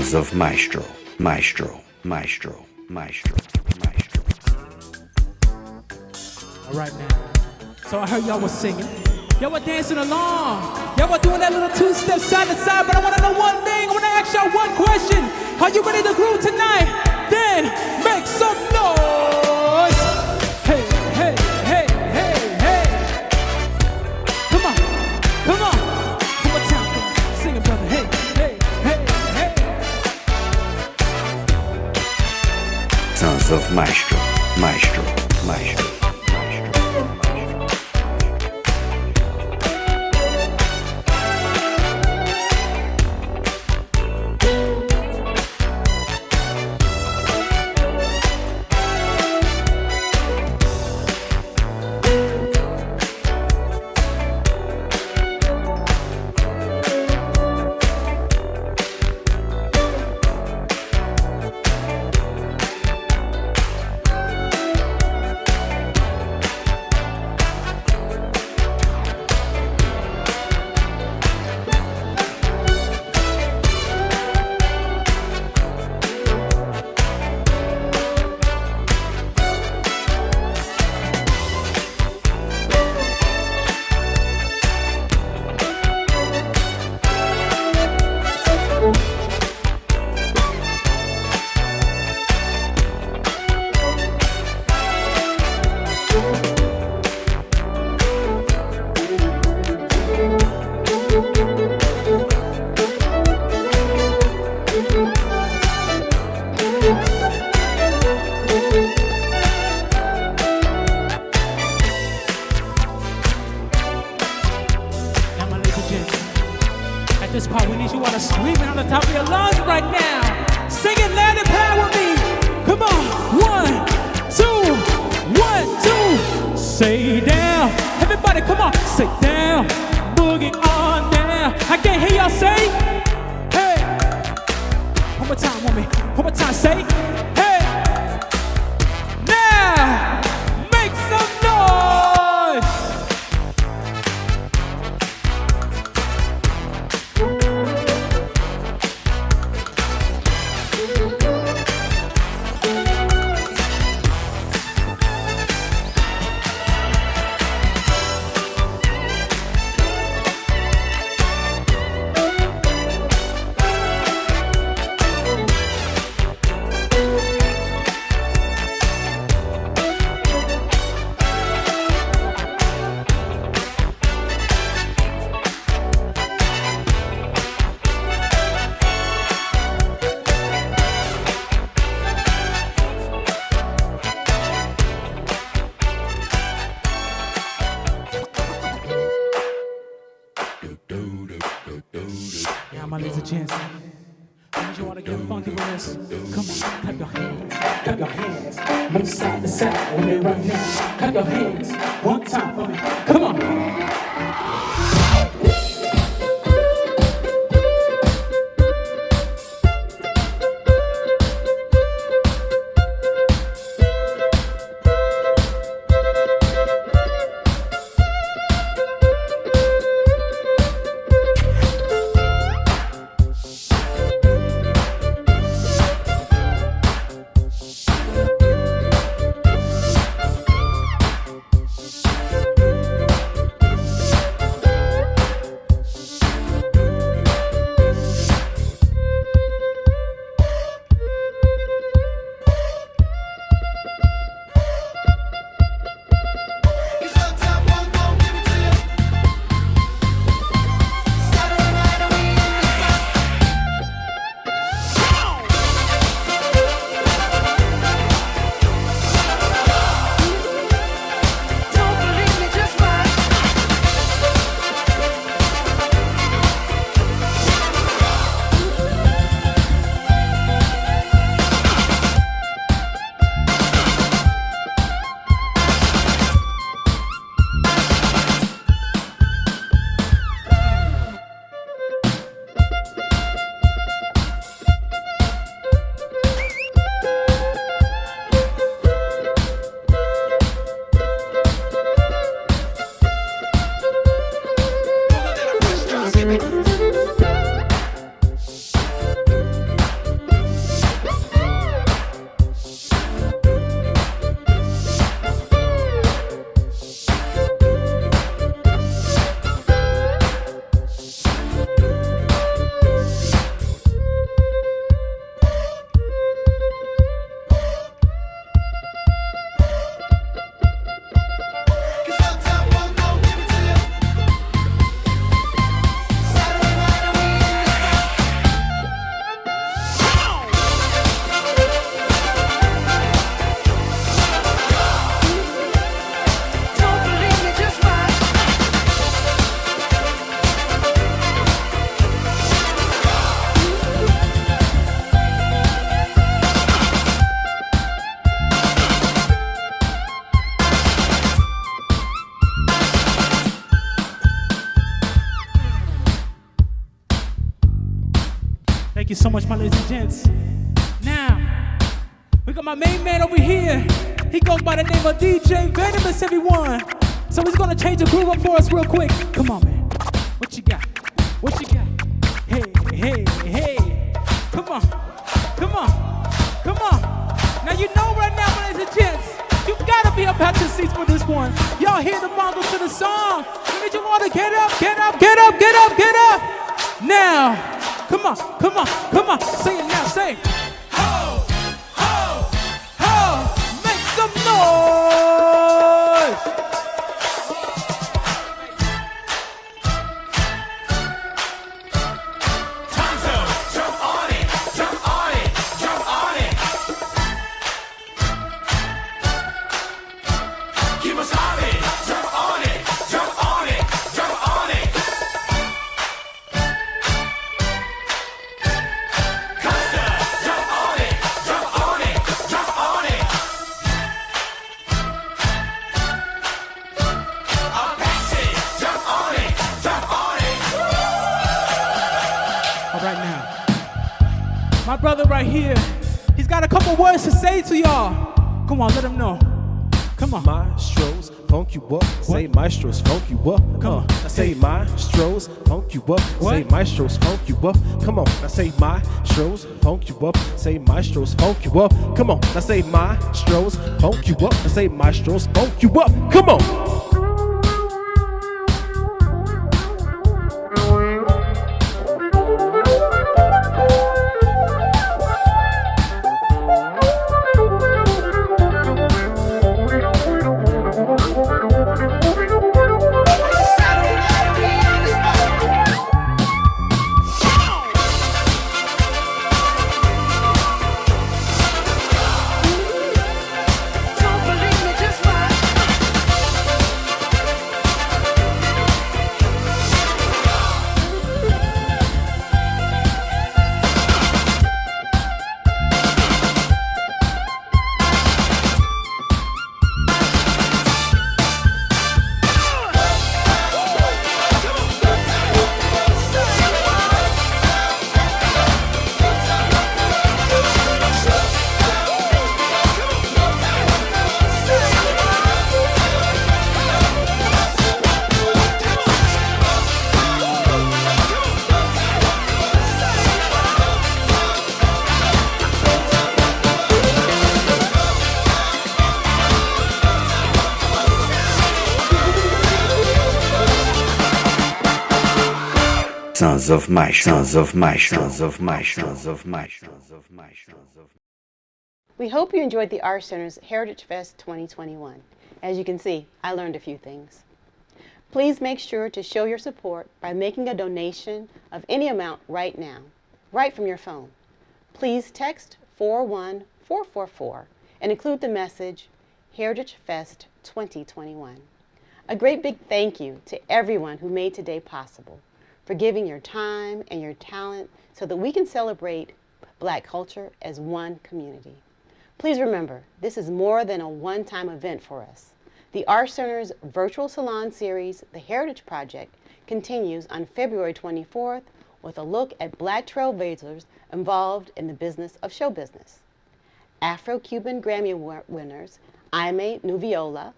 Sons of Maestro, Maestro, Maestro, Maestro, Maestro. All right, man. So I heard y'all was singing. Y'all were dancing along. Y'all were doing that little two-step side to side. But I want to know one thing. I want to ask y'all one question. Are you ready to groove tonight? Then make some noise. Hey, hey, hey, hey, hey. Come on, come on. Overtown, come on. Sing it, brother. Hey, hey, hey, hey. Sons of Maestro, Maestro, Maestro. so much, my ladies and gents. Now, we got my main man over here. He goes by the name of DJ Venomous, everyone. So he's gonna change the groove up for us real quick. Come on, man. What you got? What you got? Hey, hey, hey. Come on. Come on. Come on. Now you know right now, ladies and gents, you gotta be up at your seats for this one. Y'all hear the mongo to the song. We need you all to get up, get up, get up, get up, get up. Now, come on, come on, come on. Say it now, say it. Ho, ho, ho. Make some noise. Brother right here, he's got a couple words to say to y'all. Come on, let him know. Come on. Maestros, funk you up. Say maestros, funk you up. Come on. I say maestros, funk you up. Say maestros, funk you up. Come on. I say maestros, funk you up. Say maestros, funk you up. Come on. I say maestros, funk you up. I say maestros, funk you up. Come on. Sons of Maestro, Sons of Maestro, Sons of Maestro, Sons of Maestro, Sons of Maestro. We hope you enjoyed the Art Center's Heritage Fest 2021. As you can see, I learned a few things. Please make sure to show your support by making a donation of any amount right now, right from your phone. Please text 41444 and include the message Heritage Fest 2021. A great big thank you to everyone who made today possible, for giving your time and your talent so that we can celebrate Black culture as one community. Please remember, this is more than a one-time event for us. The Art Center's virtual salon series, The Heritage Project, continues on February 24th with a look at Black trailblazers involved in the business of show business. Afro-Cuban Grammy winners Aimee Nuviola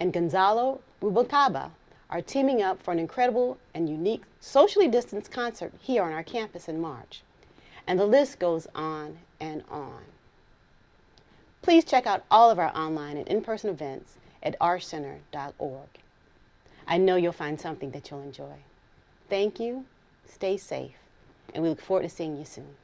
and Gonzalo Rubalcaba are teaming up for an incredible and unique socially distanced concert here on our campus in March. And the list goes on and on. Please check out all of our online and in-person events at artcenter.org. I know you'll find something that you'll enjoy. Thank you, stay safe, and we look forward to seeing you soon.